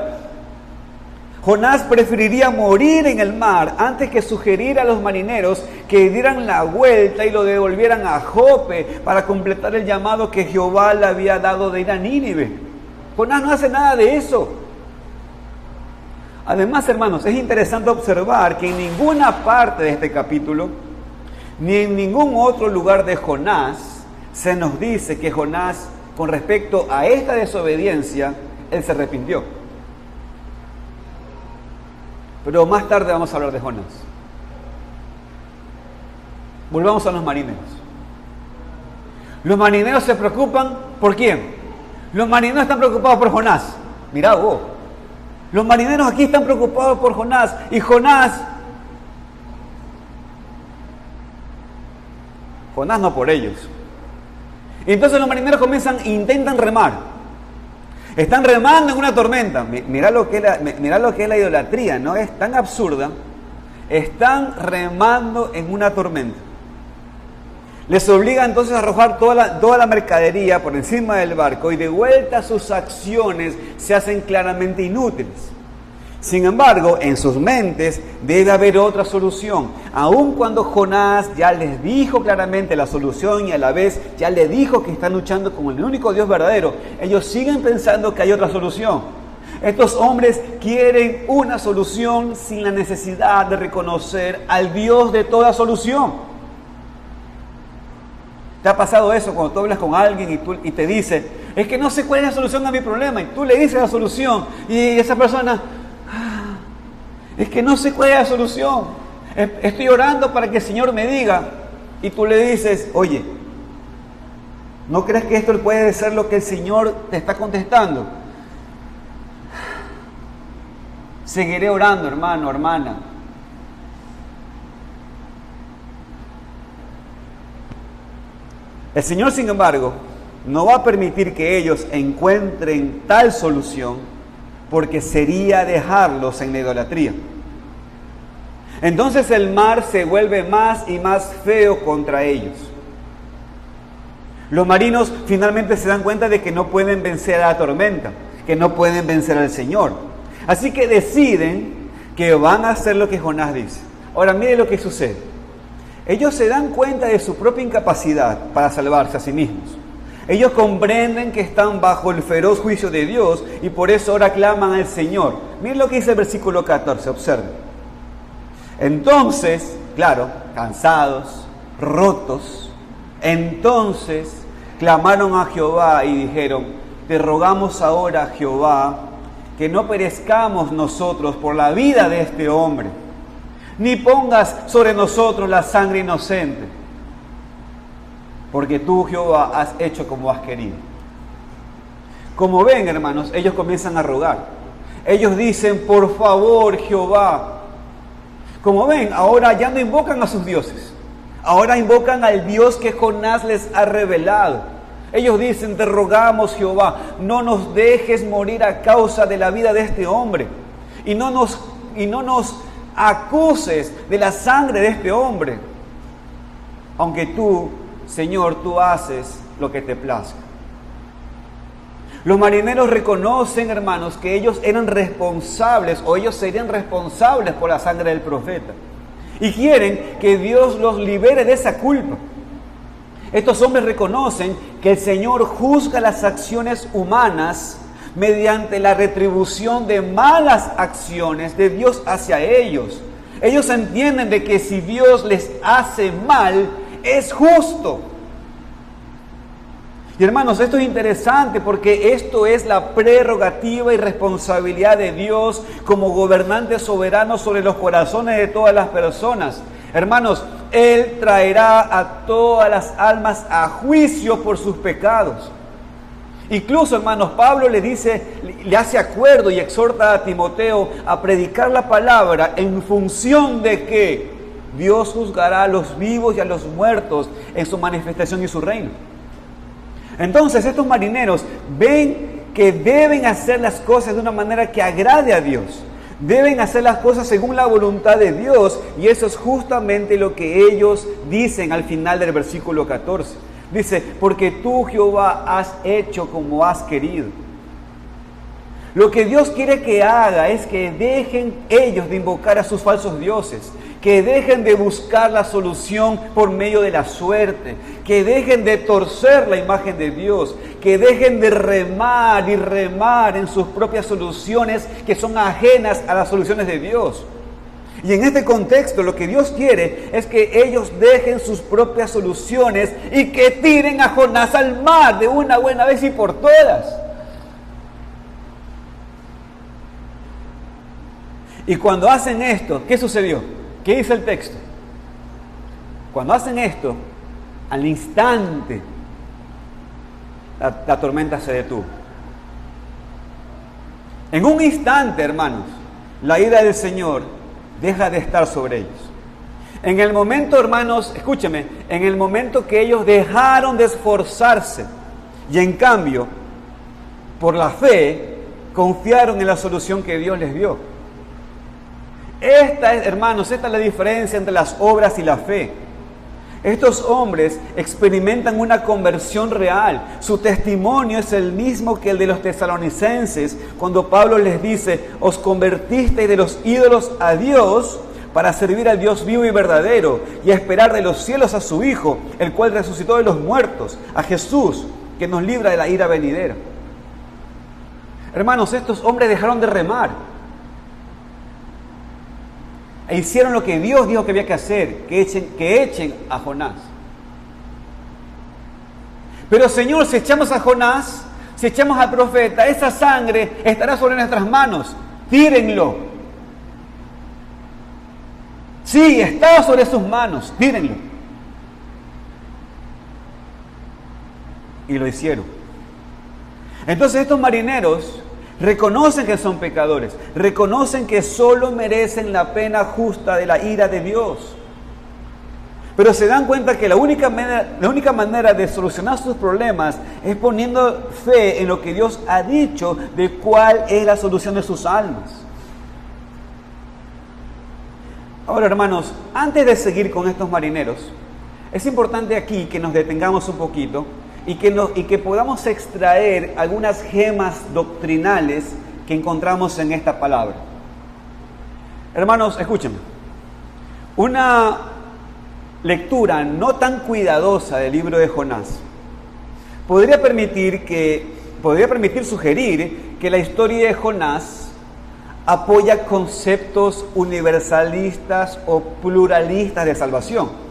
Jonás preferiría morir en el mar antes que sugerir a los marineros que dieran la vuelta y lo devolvieran a Jope para completar el llamado que Jehová le había dado de ir a Nínive. Jonás no hace nada de eso. Además, hermanos, es interesante observar que en ninguna parte de este capítulo, ni en ningún otro lugar de Jonás, se nos dice que Jonás con respecto a esta desobediencia, él se arrepintió. Pero más tarde vamos a hablar de Jonás. Volvamos a los marineros. Los marineros se preocupan ¿por quién? Los marineros están preocupados por Jonás. Mirá vos. Los marineros aquí están preocupados por Jonás. Y Jonás no por ellos. Y entonces los marineros intentan remar. Están remando en una tormenta. Mirá lo que es la idolatría, ¿no? Es tan absurda. Están remando en una tormenta. Les obliga entonces a arrojar toda la mercadería por encima del barco y de vuelta sus acciones se hacen claramente inútiles. Sin embargo, en sus mentes debe haber otra solución. Aun cuando Jonás ya les dijo claramente la solución y a la vez ya le dijo que están luchando con el único Dios verdadero, ellos siguen pensando que hay otra solución. Estos hombres quieren una solución sin la necesidad de reconocer al Dios de toda solución. ¿Te ha pasado eso cuando tú hablas con alguien y te dice, es que no sé cuál es la solución a mi problema? Y tú le dices la solución y esa persona, es que no sé cuál es la solución. Estoy orando para que el Señor me diga. Y tú le dices, oye, ¿no crees que esto puede ser lo que el Señor te está contestando? Seguiré orando, hermano, hermana. El Señor, sin embargo, no va a permitir que ellos encuentren tal solución porque sería dejarlos en la idolatría. Entonces el mar se vuelve más y más feo contra ellos. Los marinos finalmente se dan cuenta de que no pueden vencer a la tormenta, que no pueden vencer al Señor. Así que deciden que van a hacer lo que Jonás dice. Ahora mire lo que sucede. Ellos se dan cuenta de su propia incapacidad para salvarse a sí mismos. Ellos comprenden que están bajo el feroz juicio de Dios y por eso ahora claman al Señor. Miren lo que dice el versículo 14, observen. Entonces, claro, cansados, rotos, entonces clamaron a Jehová y dijeron, te rogamos ahora, Jehová, que no perezcamos nosotros por la vida de este hombre, ni pongas sobre nosotros la sangre inocente, porque tú, Jehová, has hecho como has querido. Como ven, hermanos, ellos comienzan a rogar. Ellos dicen, por favor, Jehová. Como ven, ahora ya no invocan a sus dioses. Ahora invocan al Dios que Jonás les ha revelado. Ellos dicen, te rogamos, Jehová, no nos dejes morir a causa de la vida de este hombre. Y no nos acuses de la sangre de este hombre, aunque tú, Señor, tú haces lo que te plazca. Los marineros reconocen, hermanos, que ellos eran responsables o ellos serían responsables por la sangre del profeta y quieren que Dios los libere de esa culpa. Estos hombres reconocen que el Señor juzga las acciones humanas mediante la retribución de malas acciones de Dios hacia ellos. Ellos entienden de que si Dios les hace mal, es justo. Y hermanos, esto es interesante porque esto es la prerrogativa y responsabilidad de Dios como gobernante soberano sobre los corazones de todas las personas. Hermanos, Él traerá a todas las almas a juicio por sus pecados. Incluso, hermanos, Pablo le hace acuerdo y exhorta a Timoteo a predicar la palabra en función de que Dios juzgará a los vivos y a los muertos en su manifestación y su reino. Entonces, estos marineros ven que deben hacer las cosas de una manera que agrade a Dios. Deben hacer las cosas según la voluntad de Dios, y eso es justamente lo que ellos dicen al final del versículo 14. Dice, porque tú, Jehová, has hecho como has querido. Lo que Dios quiere que haga es que dejen ellos de invocar a sus falsos dioses, que dejen de buscar la solución por medio de la suerte, que dejen de torcer la imagen de Dios, que dejen de remar y remar en sus propias soluciones que son ajenas a las soluciones de Dios. Y en este contexto lo que Dios quiere es que ellos dejen sus propias soluciones y que tiren a Jonás al mar de una buena vez y por todas. Y cuando hacen esto, ¿qué sucedió? ¿Qué dice el texto? Cuando hacen esto, al instante, la tormenta se detuvo. En un instante, hermanos, la ira del Señor deja de estar sobre ellos. En el momento, hermanos, escúcheme, en el momento que ellos dejaron de esforzarse y en cambio, por la fe, confiaron en la solución que Dios les dio. Hermanos, esta es la diferencia entre las obras y la fe. Estos hombres experimentan una conversión real. Su testimonio es el mismo que el de los tesalonicenses, cuando Pablo les dice: os convertisteis de los ídolos a Dios para servir al Dios vivo y verdadero y a esperar de los cielos a su Hijo, el cual resucitó de los muertos, a Jesús, que nos libra de la ira venidera. Hermanos, estos hombres dejaron de remar e hicieron lo que Dios dijo que había que hacer, que echen a Jonás. Pero Señor, si echamos a Jonás, si echamos al profeta, esa sangre estará sobre nuestras manos. Tírenlo. Sí, está sobre sus manos, tírenlo. Y lo hicieron. Entonces estos marineros reconocen que son pecadores, reconocen que solo merecen la pena justa de la ira de Dios. Pero se dan cuenta que la única manera de solucionar sus problemas es poniendo fe en lo que Dios ha dicho de cuál es la solución de sus almas. Ahora, hermanos, antes de seguir con estos marineros, es importante aquí que nos detengamos un poquito y que podamos extraer algunas gemas doctrinales que encontramos en esta palabra. Hermanos, escúchenme. Una lectura no tan cuidadosa del libro de Jonás podría sugerir que la historia de Jonás apoya conceptos universalistas o pluralistas de salvación.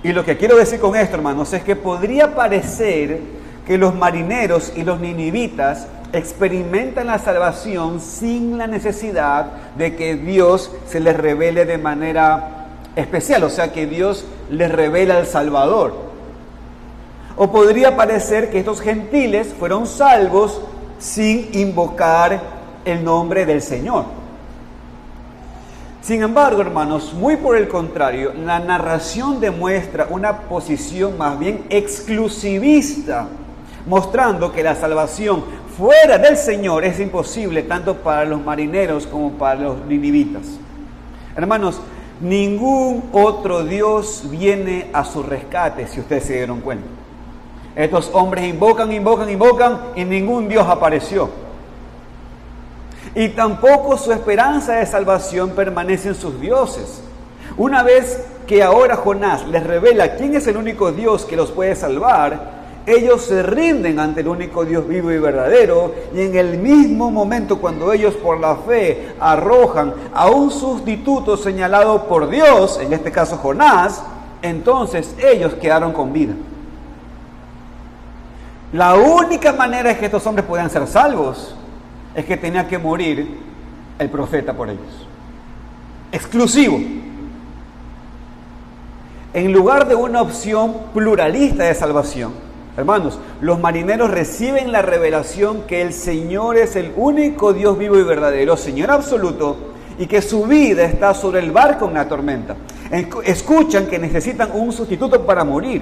Y lo que quiero decir con esto, hermanos, es que podría parecer que los marineros y los ninivitas experimentan la salvación sin la necesidad de que Dios se les revele de manera especial, o sea, que Dios les revela al Salvador. O podría parecer que estos gentiles fueron salvos sin invocar el nombre del Señor. Sin embargo, hermanos, muy por el contrario, la narración demuestra una posición más bien exclusivista, mostrando que la salvación fuera del Señor es imposible tanto para los marineros como para los ninivitas. Hermanos, ningún otro Dios viene a su rescate, si ustedes se dieron cuenta. Estos hombres invocan y ningún Dios apareció. Y tampoco su esperanza de salvación permanece en sus dioses. Una vez que ahora Jonás les revela quién es el único Dios que los puede salvar, ellos se rinden ante el único Dios vivo y verdadero, y en el mismo momento cuando ellos por la fe arrojan a un sustituto señalado por Dios, en este caso Jonás, entonces ellos quedaron con vida. La única manera en que estos hombres puedan ser salvos es que tenía que morir el profeta por ellos. Exclusivo. En lugar de una opción pluralista de salvación, hermanos, los marineros reciben la revelación que el Señor es el único Dios vivo y verdadero, Señor absoluto, y que su vida está sobre el barco en la tormenta. Escuchan que necesitan un sustituto para morir.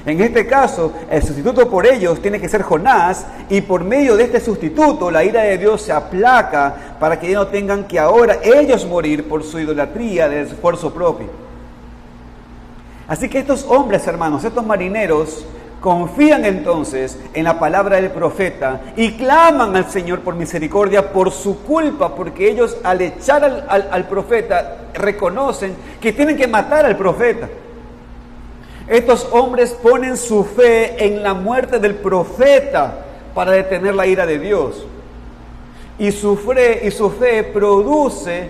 En este caso, el sustituto por ellos tiene que ser Jonás, y por medio de este sustituto la ira de Dios se aplaca para que ya no tengan que ahora ellos morir por su idolatría del esfuerzo propio. Así que estos hombres, hermanos, estos marineros, confían entonces en la palabra del profeta y claman al Señor por misericordia por su culpa, porque ellos al echar al profeta reconocen que tienen que matar al profeta. Estos hombres ponen su fe en la muerte del profeta para detener la ira de Dios. Y su fe produce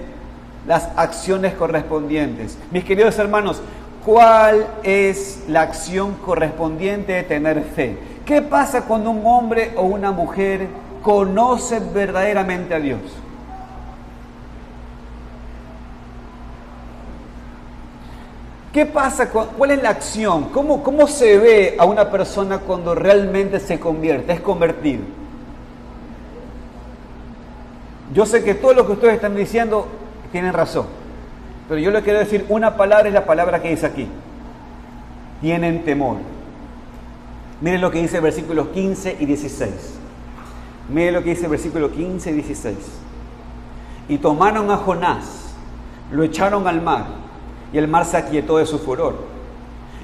las acciones correspondientes. Mis queridos hermanos, ¿cuál es la acción correspondiente de tener fe? ¿Qué pasa cuando un hombre o una mujer conoce verdaderamente a Dios? ¿Qué pasa? ¿Cuál es la acción? ¿Cómo se ve a una persona cuando realmente se convierte, es convertido? Yo sé que todo lo que ustedes están diciendo tienen razón, pero yo les quiero decir una palabra, es la palabra que dice aquí. Tienen temor. Miren lo que dice el versículo 15 y 16. Miren lo que dice el versículo 15 y 16. Y tomaron a Jonás, lo echaron al mar, y el mar se aquietó de su furor.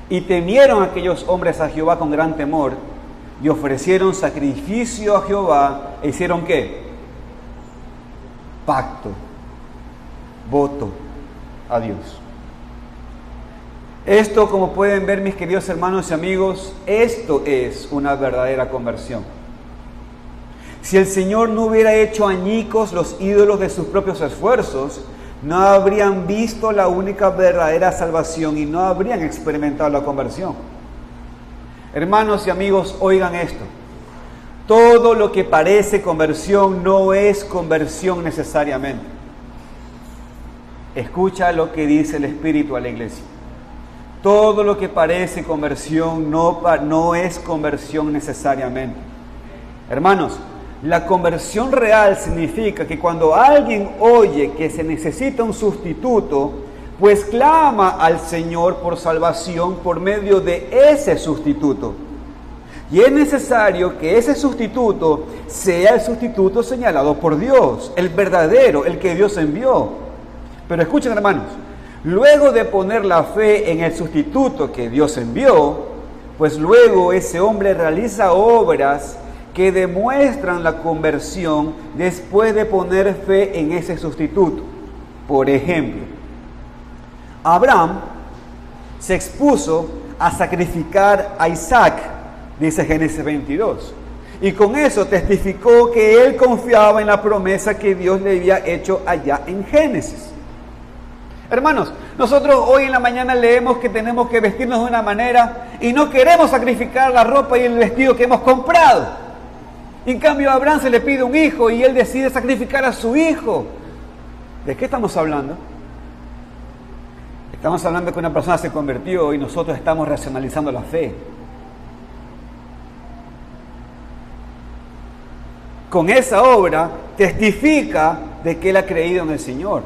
Y temieron aquellos hombres a Jehová con gran temor, y ofrecieron sacrificio a Jehová, e hicieron ¿qué? Pacto, voto a Dios. Esto, como pueden ver, mis queridos hermanos y amigos, esto es una verdadera conversión. Si el Señor no hubiera hecho añicos los ídolos de sus propios esfuerzos, no habrían visto la única verdadera salvación y no habrían experimentado la conversión. Hermanos y amigos, oigan esto. Todo lo que parece conversión no es conversión necesariamente. Escucha lo que dice el Espíritu a la iglesia. Todo lo que parece conversión no es conversión necesariamente. Hermanos, la conversión real significa que cuando alguien oye que se necesita un sustituto, pues clama al Señor por salvación por medio de ese sustituto. Y es necesario que ese sustituto sea el sustituto señalado por Dios, el verdadero, el que Dios envió. Pero escuchen, hermanos, luego de poner la fe en el sustituto que Dios envió, pues luego ese hombre realiza obras que demuestran la conversión después de poner fe en ese sustituto. Por ejemplo, Abraham se expuso a sacrificar a Isaac, dice Génesis 22, y con eso testificó que él confiaba en la promesa que Dios le había hecho allá en Génesis. Hermanos, nosotros hoy en la mañana leemos que tenemos que vestirnos de una manera y no queremos sacrificar la ropa y el vestido que hemos comprado. En cambio, a Abraham se le pide un hijo y él decide sacrificar a su hijo. ¿De qué estamos hablando? Estamos hablando de que una persona se convirtió y nosotros estamos racionalizando la fe. Con esa obra testifica de que él ha creído en el Señor.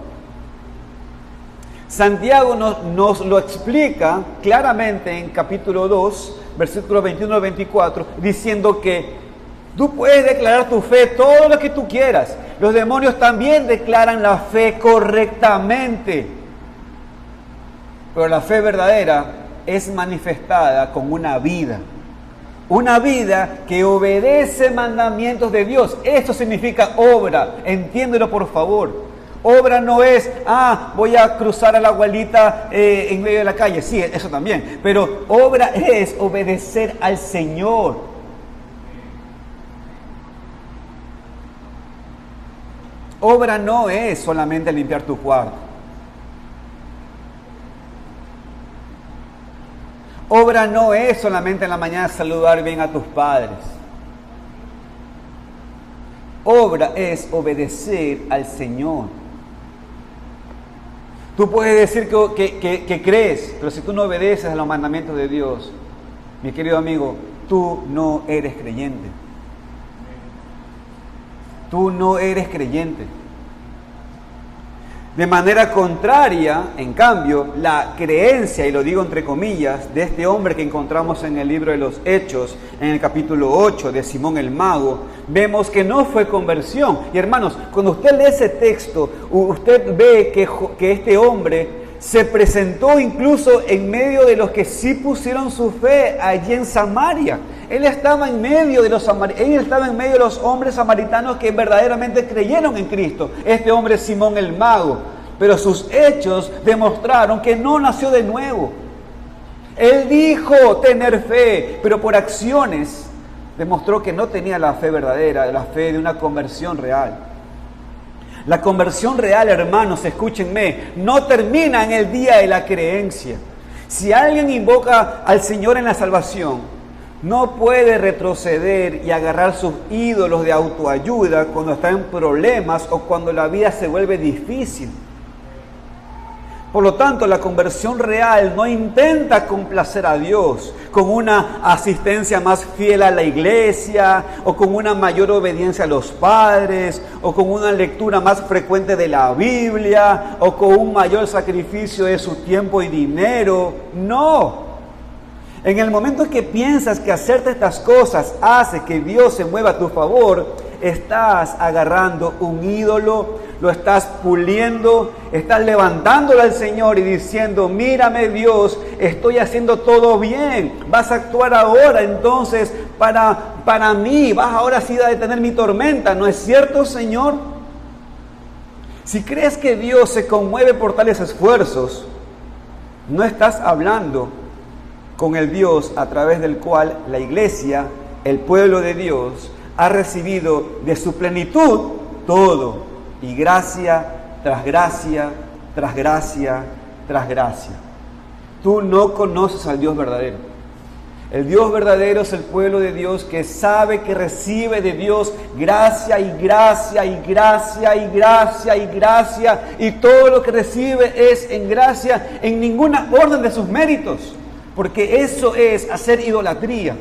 Santiago nos lo explica claramente en capítulo 2, versículos 21 al 24, diciendo que tú puedes declarar tu fe todo lo que tú quieras. Los demonios también declaran la fe correctamente. Pero la fe verdadera es manifestada con una vida. Una vida que obedece mandamientos de Dios. Esto significa obra. Entiéndelo, por favor. Obra no es, voy a cruzar a la abuelita en medio de la calle. Sí, eso también. Pero obra es obedecer al Señor. Obra no es solamente limpiar tu cuarto. Obra no es solamente en la mañana saludar bien a tus padres. Obra es obedecer al Señor. Tú puedes decir que crees, pero si tú no obedeces a los mandamientos de Dios, mi querido amigo, tú no eres creyente. Tú no eres creyente. De manera contraria, en cambio, la creencia, y lo digo entre comillas, de este hombre que encontramos en el libro de los Hechos, en el capítulo 8 de Simón el Mago, vemos que no fue conversión. Y hermanos, cuando usted lee ese texto, usted ve que este hombre se presentó incluso en medio de los que sí pusieron su fe allí en Samaria. Él estaba en medio de los hombres samaritanos que verdaderamente creyeron en Cristo. Este hombre Simón el Mago. Pero sus hechos demostraron que no nació de nuevo. Él dijo tener fe, pero por acciones demostró que no tenía la fe verdadera, la fe de una conversión real. La conversión real, hermanos, escúchenme, no termina en el día de la creencia. Si alguien invoca al Señor en la salvación, no puede retroceder y agarrar sus ídolos de autoayuda cuando está en problemas o cuando la vida se vuelve difícil. Por lo tanto, la conversión real no intenta complacer a Dios con una asistencia más fiel a la iglesia, o con una mayor obediencia a los padres, o con una lectura más frecuente de la Biblia, o con un mayor sacrificio de su tiempo y dinero. No. En el momento en que piensas que hacerte estas cosas hace que Dios se mueva a tu favor, estás agarrando un ídolo, lo estás puliendo, estás levantándolo al Señor y diciendo: mírame, Dios, estoy haciendo todo bien, vas a actuar ahora entonces para mí, vas ahora sí a detener mi tormenta, ¿no es cierto, Señor? Si crees que Dios se conmueve por tales esfuerzos, no estás hablando con el Dios a través del cual la iglesia, el pueblo de Dios, ha recibido de su plenitud todo, y gracia tras gracia, tras gracia, tras gracia. Tú no conoces al Dios verdadero. El Dios verdadero es el pueblo de Dios que sabe que recibe de Dios gracia y gracia y gracia y gracia y gracia, y todo lo que recibe es en gracia, en ninguna orden de sus méritos, porque eso es hacer idolatría.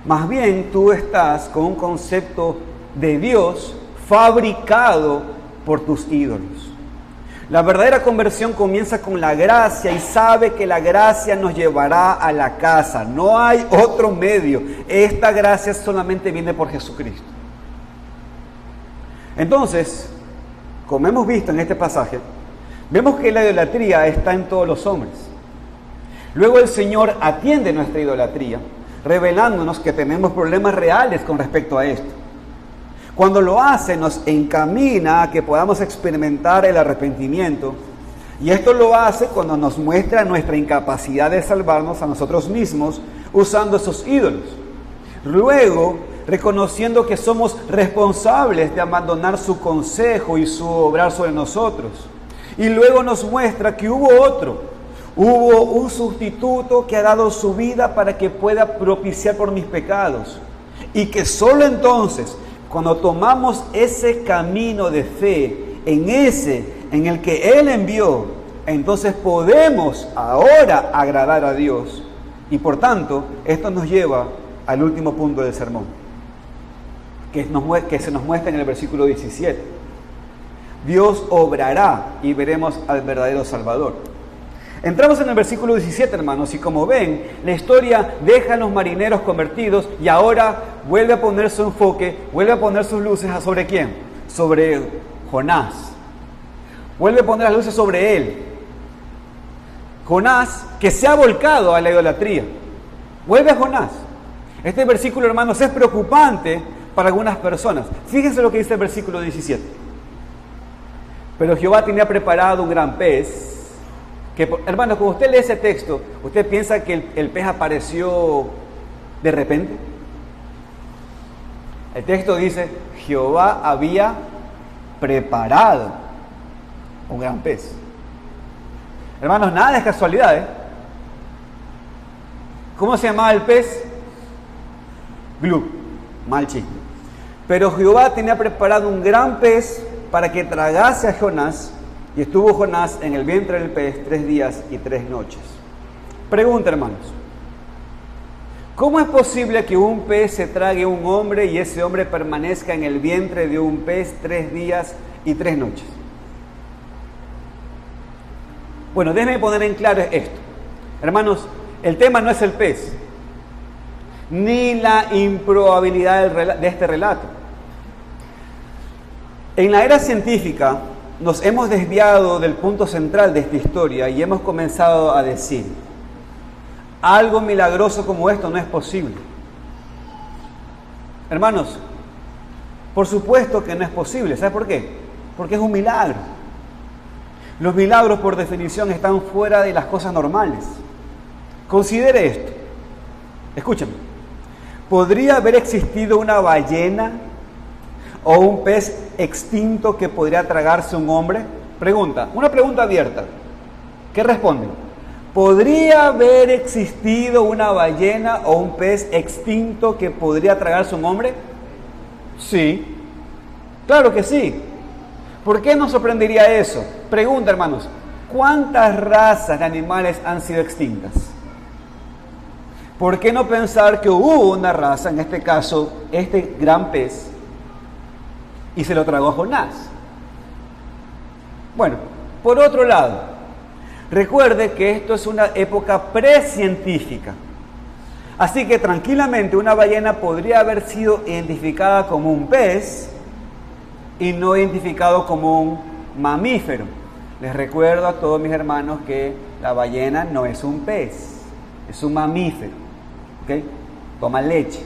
Más bien tú estás con un concepto de Dios fabricado por tus ídolos. La verdadera conversión comienza con la gracia y sabe que la gracia nos llevará a la casa. No hay otro medio. Esta gracia solamente viene por Jesucristo. Entonces, como hemos visto en este pasaje, vemos que la idolatría está en todos los hombres. Luego el Señor atiende nuestra idolatría, revelándonos que tenemos problemas reales con respecto a esto. Cuando lo hace, nos encamina a que podamos experimentar el arrepentimiento, y esto lo hace cuando nos muestra nuestra incapacidad de salvarnos a nosotros mismos usando esos ídolos. Luego, reconociendo que somos responsables de abandonar su consejo y su obrar sobre nosotros. Y luego nos muestra que hubo un sustituto que ha dado su vida para que pueda propiciar por mis pecados. Y que solo entonces, cuando tomamos ese camino de fe, en el que Él envió, entonces podemos ahora agradar a Dios. Y por tanto, esto nos lleva al último punto del sermón, que se nos muestra en el versículo 17. Dios obrará y veremos al verdadero Salvador. Entramos en el versículo 17, hermanos, y como ven, la historia deja a los marineros convertidos y ahora vuelve a poner su enfoque, vuelve a poner sus luces ¿sobre quién? Sobre Jonás. Vuelve a poner las luces sobre él. Jonás, que se ha volcado a la idolatría. Vuelve a Jonás. Este versículo, hermanos, es preocupante para algunas personas. Fíjense lo que dice el versículo 17. Pero Jehová tenía preparado un gran pez. Hermanos, cuando usted lee ese texto, ¿usted piensa que el pez apareció de repente? El texto dice: Jehová había preparado un gran pez. Hermanos, nada es casualidad, ¿eh? ¿Cómo se llamaba el pez? Glú, mal chiste. Pero Jehová tenía preparado un gran pez para que tragase a Jonás. Y estuvo Jonás en el vientre del pez 3 días y 3 noches. Pregunta, hermanos: ¿cómo es posible que un pez se trague a un hombre y ese hombre permanezca en el vientre de un pez 3 días y 3 noches? Bueno, déjenme poner en claro esto. Hermanos, el tema no es el pez, ni la improbabilidad de este relato. En la era científica, nos hemos desviado del punto central de esta historia y hemos comenzado a decir: algo milagroso como esto no es posible. Hermanos, por supuesto que no es posible. ¿Sabe por qué? Porque es un milagro. Los milagros, por definición, están fuera de las cosas normales. Considere esto. Escúchame. ¿Podría haber existido una ballena ¿O un pez extinto que podría tragarse un hombre? Pregunta, una pregunta abierta. ¿Qué responden? ¿Podría haber existido una ballena o un pez extinto que podría tragarse un hombre? Sí, claro que sí. ¿Por qué nos sorprendería eso? Pregunta, hermanos, ¿cuántas razas de animales han sido extintas? ¿Por qué no pensar que hubo una raza, en este caso, este gran pez, y se lo tragó a Jonás? Bueno, por otro lado, recuerde que esto es una época precientífica. Así que tranquilamente una ballena podría haber sido identificada como un pez y no identificado como un mamífero. Les recuerdo a todos mis hermanos que la ballena no es un pez, es un mamífero. ¿Ok? Toma leche.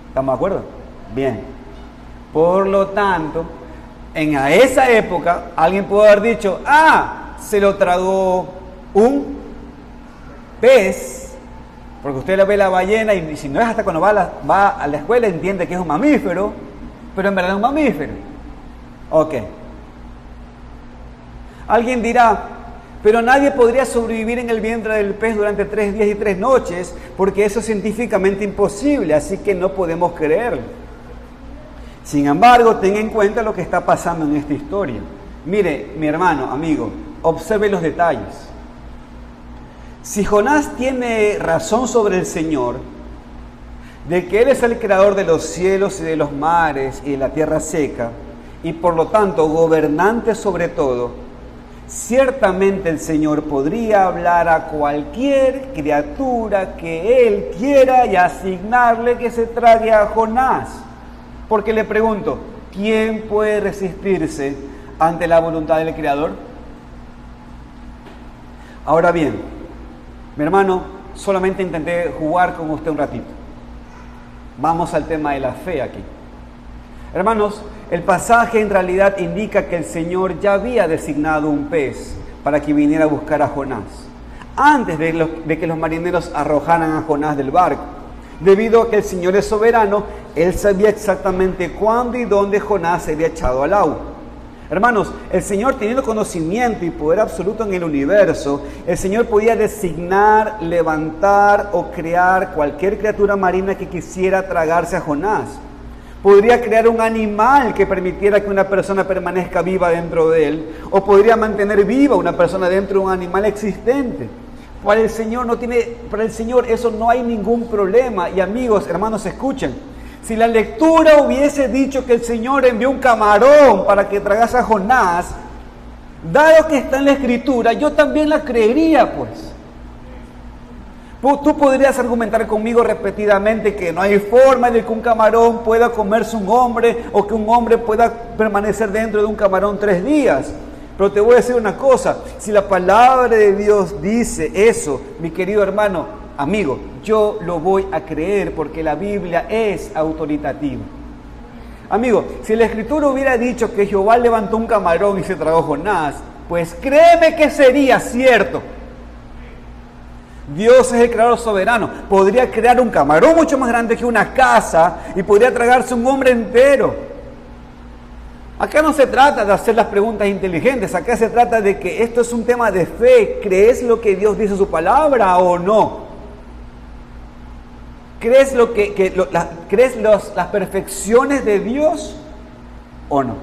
¿Estamos de acuerdo? Bien. Por lo tanto, en esa época alguien pudo haber dicho, se lo tragó un pez, porque usted le ve la ballena y si no es hasta cuando va a la escuela entiende que es un mamífero, pero en verdad es un mamífero. Ok. Alguien dirá, pero nadie podría sobrevivir en el vientre del pez durante 3 días y 3 noches, porque eso es científicamente imposible, así que no podemos creerlo. Sin embargo, ten en cuenta lo que está pasando en esta historia. Mire, mi hermano, amigo, observe los detalles. Si Jonás tiene razón sobre el Señor, de que Él es el creador de los cielos y de los mares y de la tierra seca, y por lo tanto gobernante sobre todo, ciertamente el Señor podría hablar a cualquier criatura que Él quiera y asignarle que se trague a Jonás. Porque le pregunto, ¿quién puede resistirse ante la voluntad del Creador? Ahora bien, mi hermano, solamente intenté jugar con usted un ratito. Vamos al tema de la fe aquí. Hermanos, el pasaje en realidad indica que el Señor ya había designado un pez para que viniera a buscar a Jonás, antes de que los marineros arrojaran a Jonás del barco. Debido a que el Señor es soberano, Él sabía exactamente cuándo y dónde Jonás sería echado al agua. Hermanos, el Señor, teniendo conocimiento y poder absoluto en el universo, el Señor podía designar, levantar o crear cualquier criatura marina que quisiera tragarse a Jonás. Podría crear un animal que permitiera que una persona permanezca viva dentro de él, o podría mantener viva una persona dentro de un animal existente. Para el Señor eso no hay ningún problema. Y amigos, hermanos, escuchen. Si la lectura hubiese dicho que el Señor envió un camarón para que tragase a Jonás, dado que está en la Escritura, yo también la creería, pues. Tú podrías argumentar conmigo repetidamente que no hay forma de que un camarón pueda comerse un hombre o que un hombre pueda permanecer dentro de un camarón 3 días. Pero te voy a decir una cosa, si la palabra de Dios dice eso, mi querido hermano, amigo, yo lo voy a creer porque la Biblia es autoritativa. Amigo, si la Escritura hubiera dicho que Jehová levantó un camarón y se tragó Jonás, pues créeme que sería cierto. Dios es el creador soberano, podría crear un camarón mucho más grande que una casa y podría tragarse un hombre entero. Acá no se trata de hacer las preguntas inteligentes, acá se trata de que esto es un tema de fe. ¿Crees lo que Dios dice en su palabra o no? ¿Crees las perfecciones de Dios o no?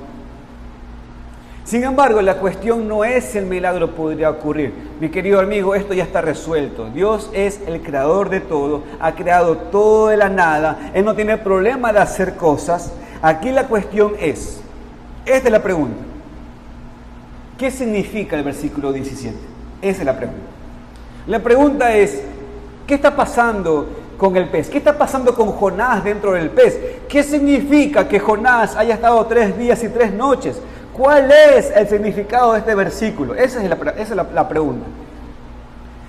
Sin embargo, la cuestión no es si el milagro podría ocurrir. Mi querido amigo, esto ya está resuelto. Dios es el creador de todo, ha creado todo de la nada, Él no tiene problema de hacer cosas. Aquí la cuestión es, esta es la pregunta. ¿Qué significa el versículo 17? Esa es la pregunta. La pregunta es, ¿qué está pasando con el pez? ¿Qué está pasando con Jonás dentro del pez? ¿Qué significa que Jonás haya estado 3 días y 3 noches? ¿Cuál es el significado de este versículo? Esa es la pregunta.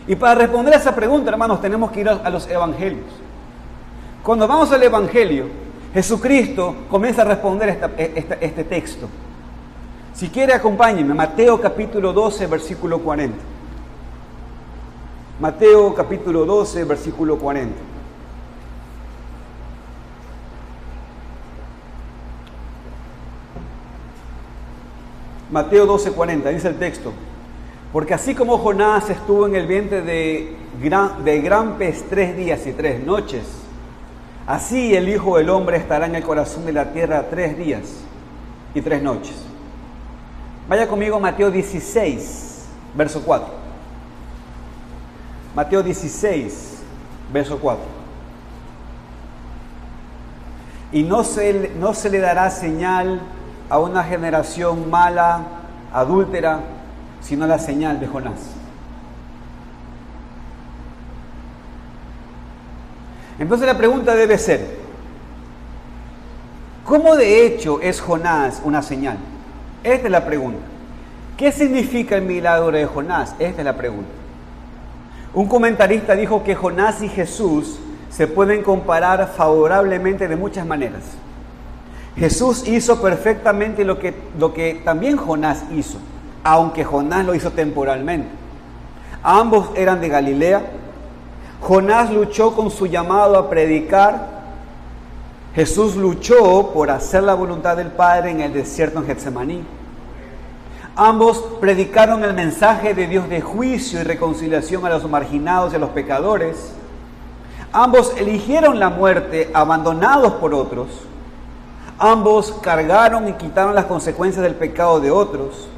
Y para responder a esa pregunta, hermanos, tenemos que ir a los evangelios. Cuando vamos al evangelio, Jesucristo comienza a responder este texto. Si quiere, acompáñenme. Mateo capítulo 12, versículo 40. Mateo capítulo 12, versículo 40. Mateo 12:40, dice el texto: porque así como Jonás estuvo en el vientre de gran pez 3 días y 3 noches, así el Hijo del Hombre estará en el corazón de la tierra 3 días y 3 noches. Vaya conmigo a Mateo 16, verso 4. Mateo 16, verso 4. Y no se le dará señal a una generación mala, adúltera, sino la señal de Jonás. Entonces la pregunta debe ser: ¿cómo de hecho es Jonás una señal? Esta es la pregunta. ¿Qué significa el milagro de Jonás? Esta es la pregunta. Un comentarista dijo que Jonás y Jesús se pueden comparar favorablemente de muchas maneras. Jesús hizo perfectamente lo que también Jonás hizo, aunque Jonás lo hizo temporalmente. Ambos eran de Galilea. Jonás luchó con su llamado a predicar. Jesús luchó por hacer la voluntad del Padre en el desierto en Getsemaní. Ambos predicaron el mensaje de Dios de juicio y reconciliación a los marginados y a los pecadores. Ambos eligieron la muerte abandonados por otros. Ambos cargaron y quitaron las consecuencias del pecado de otros.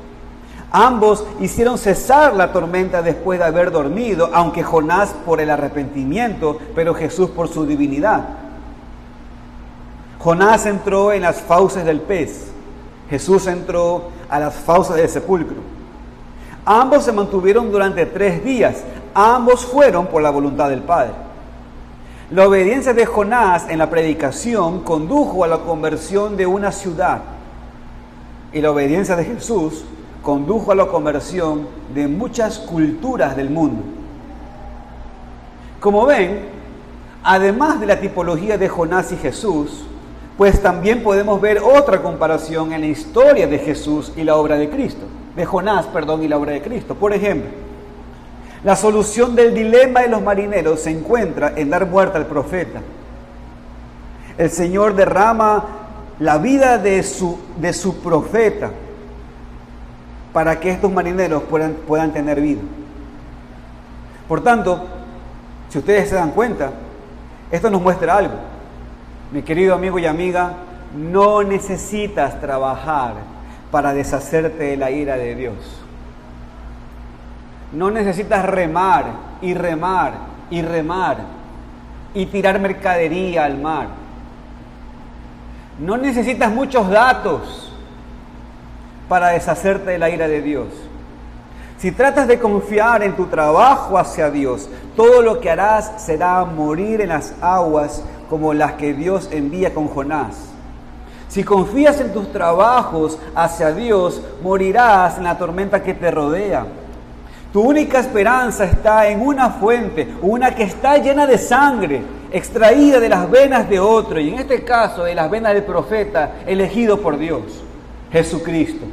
Ambos hicieron cesar la tormenta después de haber dormido, aunque Jonás por el arrepentimiento, pero Jesús por su divinidad. Jonás entró en las fauces del pez. Jesús entró a las fauces del sepulcro. Ambos se mantuvieron durante 3 días. Ambos fueron por la voluntad del Padre. La obediencia de Jonás en la predicación condujo a la conversión de una ciudad. Y la obediencia de Jesús condujo a la conversión de muchas culturas del mundo. Como ven, además de la tipología de Jonás y Jesús, pues también podemos ver otra comparación en la historia de Jesús y la obra de Cristo, de Jonás, y la obra de Cristo. Por ejemplo, la solución del dilema de los marineros se encuentra en dar muerte al profeta. El Señor derrama la vida de su profeta para que estos marineros puedan tener vida. Por tanto, si ustedes se dan cuenta, esto nos muestra algo. Mi querido amigo y amiga, no necesitas trabajar para deshacerte de la ira de Dios. No necesitas remar y remar y remar y tirar mercadería al mar. No necesitas muchos datos para deshacerte de la ira de Dios. Si tratas de confiar en tu trabajo hacia Dios, todo lo que harás será morir en las aguas como las que Dios envía con Jonás. Si confías en tus trabajos hacia Dios, morirás en la tormenta que te rodea. Tu única esperanza está en una fuente, una que está llena de sangre, extraída de las venas de otro, y en este caso de las venas del profeta elegido por Dios, Jesucristo.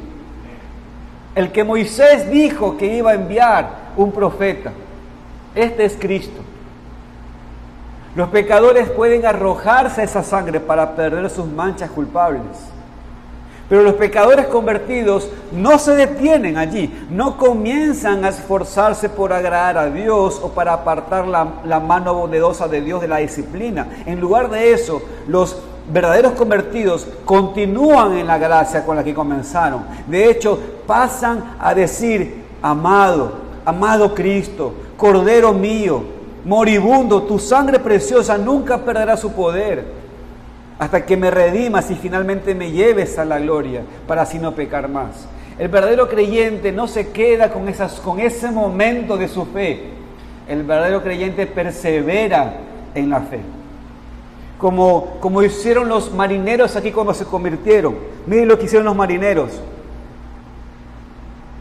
El que Moisés dijo que iba a enviar un profeta. Este es Cristo. Los pecadores pueden arrojarse a esa sangre para perder sus manchas culpables. Pero los pecadores convertidos no se detienen allí, no comienzan a esforzarse por agradar a Dios o para apartar la mano bondadosa de Dios de la disciplina. En lugar de eso, los verdaderos convertidos continúan en la gracia con la que comenzaron. De hecho, pasan a decir: amado, amado Cristo, Cordero mío, moribundo, tu sangre preciosa nunca perderá su poder, hasta que me redimas y finalmente me lleves a la gloria, para así no pecar más. El verdadero creyente no se queda con ese momento de su fe. El verdadero creyente persevera en la fe. Como hicieron los marineros aquí cuando se convirtieron. Miren lo que hicieron los marineros.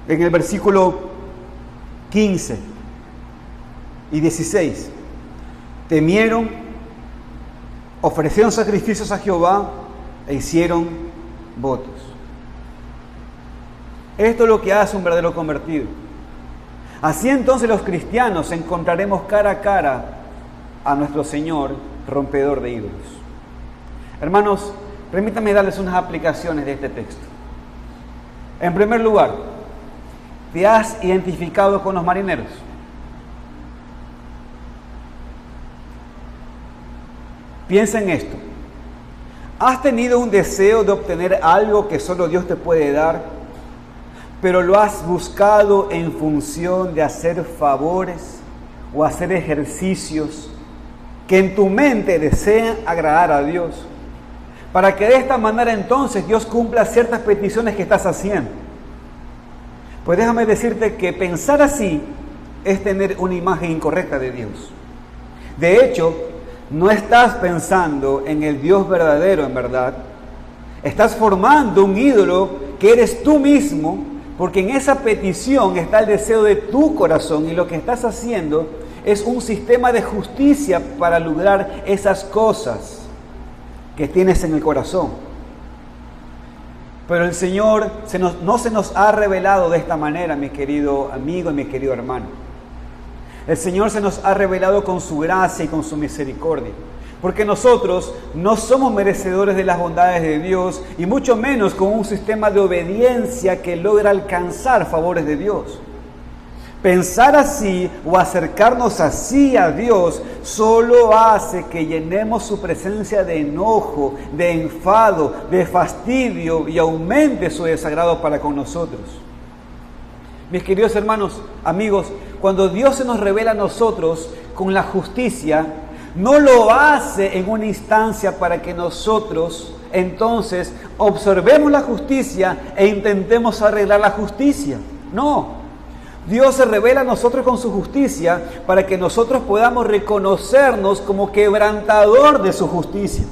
En el versículo 15 y 16. Temieron, ofrecieron sacrificios a Jehová e hicieron votos. Esto es lo que hace un verdadero convertido. Así entonces los cristianos encontraremos cara a cara a nuestro Señor, rompedor de ídolos. Hermanos, permítanme darles unas aplicaciones de este texto. En primer lugar, ¿te has identificado con los marineros? Piensa en esto. ¿Has tenido un deseo de obtener algo que solo Dios te puede dar, pero lo has buscado en función de hacer favores o hacer ejercicios que en tu mente desean agradar a Dios, para que de esta manera entonces Dios cumpla ciertas peticiones que estás haciendo? Pues déjame decirte que pensar así es tener una imagen incorrecta de Dios. De hecho, no estás pensando en el Dios verdadero en verdad. Estás formando un ídolo que eres tú mismo, porque en esa petición está el deseo de tu corazón, y lo que estás haciendo es un sistema de justicia para lograr esas cosas que tienes en el corazón. Pero el Señor no se nos ha revelado de esta manera, mi querido amigo y mi querido hermano. El Señor se nos ha revelado con su gracia y con su misericordia, porque nosotros no somos merecedores de las bondades de Dios, y mucho menos con un sistema de obediencia que logra alcanzar favores de Dios. Pensar así o acercarnos así a Dios solo hace que llenemos su presencia de enojo, de enfado, de fastidio, y aumente su desagrado para con nosotros. Mis queridos hermanos, amigos, cuando Dios se nos revela a nosotros con la justicia, no lo hace en una instancia para que nosotros entonces observemos la justicia e intentemos arreglar la justicia. No. Dios se revela a nosotros con su justicia para que nosotros podamos reconocernos como quebrantador de su justicia.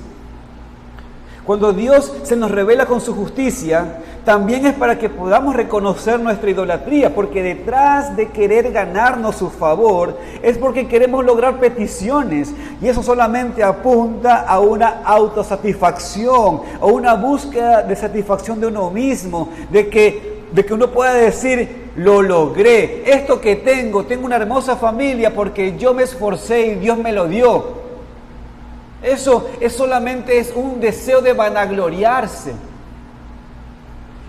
Cuando Dios se nos revela con su justicia, también es para que podamos reconocer nuestra idolatría, porque detrás de querer ganarnos su favor es porque queremos lograr peticiones, y eso solamente apunta a una autosatisfacción o una búsqueda de satisfacción de uno mismo, de que uno pueda decir: lo logré, esto que tengo una hermosa familia porque yo me esforcé y Dios me lo dio. Eso solamente es un deseo de vanagloriarse.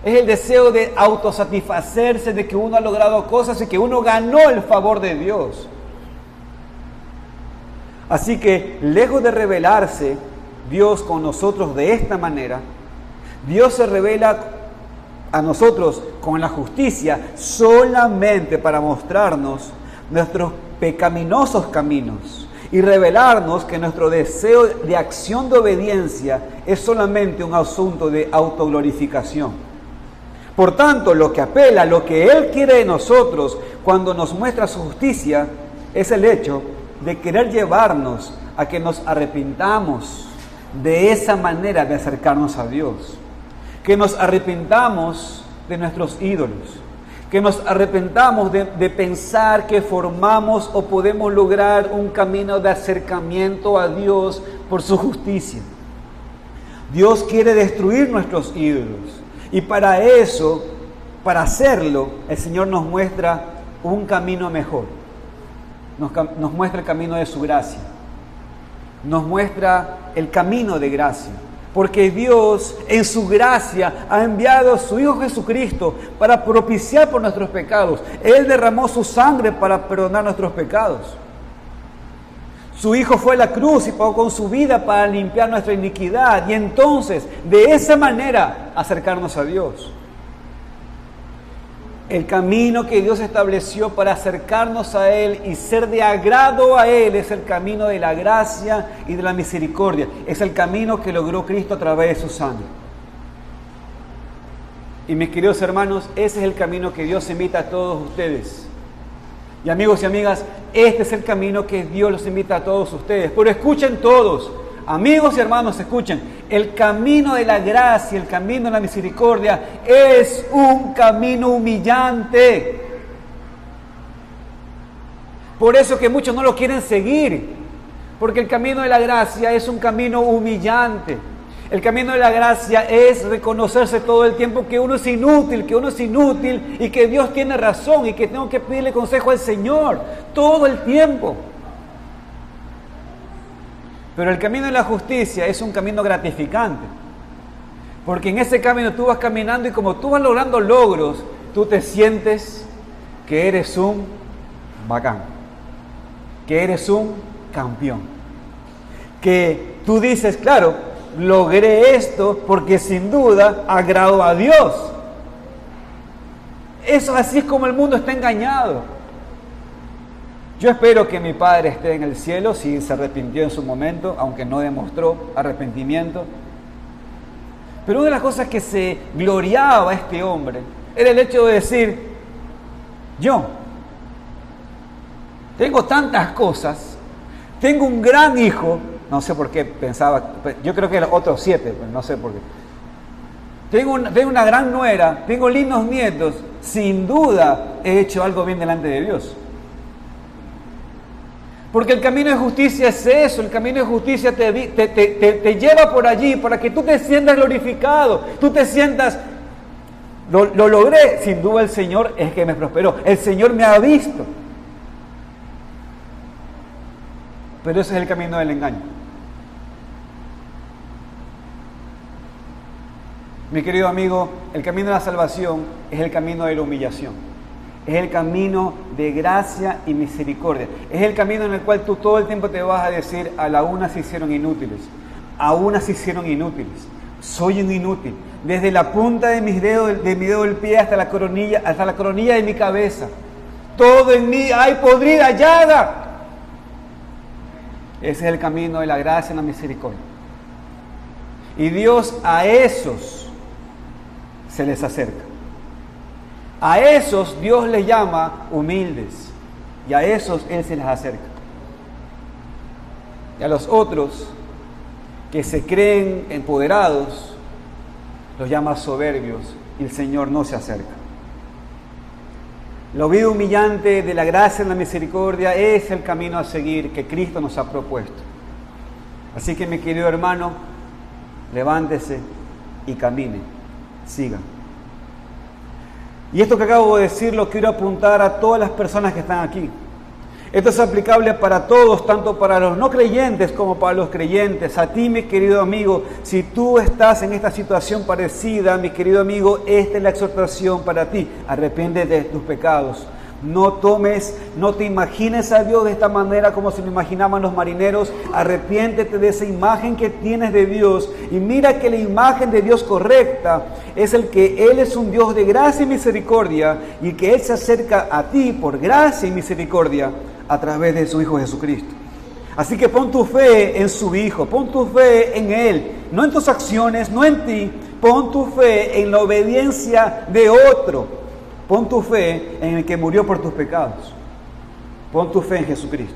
Es el deseo de autosatisfacerse de que uno ha logrado cosas y que uno ganó el favor de Dios. Así que, lejos de revelarse Dios con nosotros de esta manera, Dios se revela a nosotros con la justicia solamente para mostrarnos nuestros pecaminosos caminos y revelarnos que nuestro deseo de acción de obediencia es solamente un asunto de autoglorificación. Por tanto, lo que apela, lo que Él quiere de nosotros cuando nos muestra su justicia, es el hecho de querer llevarnos a que nos arrepintamos de esa manera de acercarnos a Dios. Que nos arrepintamos de nuestros ídolos. Que nos arrepentamos de pensar que formamos o podemos lograr un camino de acercamiento a Dios por su justicia. Dios quiere destruir nuestros ídolos. Y para eso, para hacerlo, el Señor nos muestra un camino mejor. Nos muestra el camino de su gracia. Nos muestra el camino de gracia. Porque Dios, en su gracia, ha enviado a su Hijo Jesucristo para propiciar por nuestros pecados. Él derramó su sangre para perdonar nuestros pecados. Su Hijo fue a la cruz y pagó con su vida para limpiar nuestra iniquidad. Y entonces, de esa manera, acercarnos a Dios. El camino que Dios estableció para acercarnos a Él y ser de agrado a Él es el camino de la gracia y de la misericordia. Es el camino que logró Cristo a través de su sangre. Y mis queridos hermanos, ese es el camino que Dios invita a todos ustedes. Y amigos y amigas, este es el camino que Dios los invita a todos ustedes. Pero escuchen todos, amigos y hermanos, escuchen. El camino de la gracia, el camino de la misericordia es un camino humillante. Por eso que muchos no lo quieren seguir. Porque el camino de la gracia es un camino humillante. El camino de la gracia es reconocerse todo el tiempo que uno es inútil y que Dios tiene razón y que tengo que pedirle consejo al Señor todo el tiempo. Pero el camino de la justicia es un camino gratificante. Porque en ese camino tú vas caminando y como tú vas logrando logros, tú te sientes que eres un bacán, que eres un campeón. Que tú dices, claro, logré esto porque sin duda agrado a Dios. Eso así es como el mundo está engañado. Yo espero que mi padre esté en el cielo si se arrepintió en su momento, aunque no demostró arrepentimiento. Pero una de las cosas que se gloriaba a este hombre era el hecho de decir, yo tengo tantas cosas, tengo un gran hijo, no sé por qué pensaba, yo creo que los otros 7, no sé por qué. Tengo una gran nuera, tengo lindos nietos, sin duda he hecho algo bien delante de Dios. Porque el camino de justicia es eso, el camino de justicia te lleva por allí para que tú te sientas glorificado, tú te sientas, lo logré, sin duda el Señor es que me prosperó, el Señor me ha visto. Pero ese es el camino del engaño. Mi querido amigo, el camino de la salvación es el camino de la humillación. Es el camino de gracia y misericordia. Es el camino en el cual tú todo el tiempo te vas a decir, a la una se hicieron inútiles. A una se hicieron inútiles. Soy un inútil. Desde la punta de mi dedo del pie hasta la coronilla de mi cabeza. Todo en mí hay podrida llaga. Ese es el camino de la gracia y la misericordia. Y Dios a esos se les acerca. A esos Dios les llama humildes y a esos Él se les acerca. Y a los otros que se creen empoderados los llama soberbios y el Señor no se acerca. La vida humillante de la gracia y la misericordia es el camino a seguir que Cristo nos ha propuesto. Así que mi querido hermano, levántese y camine, siga. Y esto que acabo de decir lo quiero apuntar a todas las personas que están aquí. Esto es aplicable para todos, tanto para los no creyentes como para los creyentes. A ti, mi querido amigo, si tú estás en esta situación parecida, mi querido amigo, esta es la exhortación para ti. Arrepiéntete de tus pecados. No te imagines a Dios de esta manera como se lo imaginaban los marineros. Arrepiéntete de esa imagen que tienes de Dios y mira que la imagen de Dios correcta es el que Él es un Dios de gracia y misericordia y que Él se acerca a ti por gracia y misericordia a través de su Hijo Jesucristo. Así que pon tu fe en su Hijo, pon tu fe en Él, no en tus acciones, no en ti, pon tu fe en la obediencia de otro. Pon tu fe en el que murió por tus pecados. Pon tu fe en Jesucristo.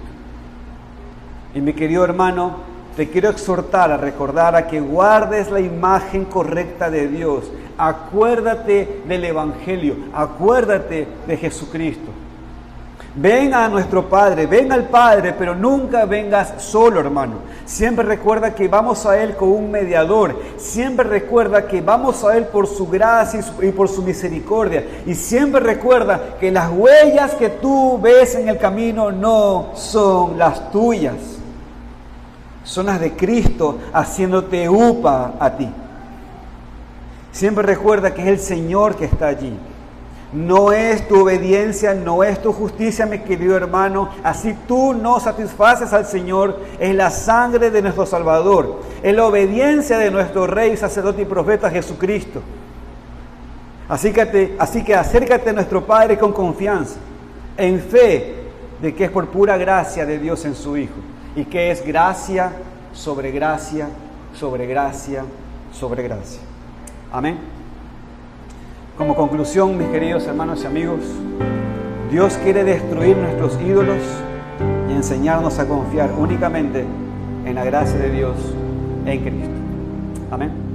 Y mi querido hermano, te quiero exhortar a recordar a que guardes la imagen correcta de Dios. Acuérdate del Evangelio. Acuérdate de Jesucristo. Ven a nuestro Padre, ven al Padre, pero nunca vengas solo, hermano. Siempre recuerda que vamos a Él con un mediador. Siempre recuerda que vamos a Él por su gracia y por su misericordia. Y siempre recuerda que las huellas que tú ves en el camino no son las tuyas. Son las de Cristo haciéndote upa a ti. Siempre recuerda que es el Señor que está allí. No es tu obediencia, no es tu justicia, mi querido hermano. Así tú no satisfaces al Señor. Es la sangre de nuestro Salvador. Es la obediencia de nuestro Rey, sacerdote y profeta Jesucristo. Así que acércate a nuestro Padre con confianza, en fe de que es por pura gracia de Dios en su Hijo. Y que es gracia sobre gracia, sobre gracia, sobre gracia. Amén. Como conclusión, mis queridos hermanos y amigos, Dios quiere destruir nuestros ídolos y enseñarnos a confiar únicamente en la gracia de Dios en Cristo. Amén.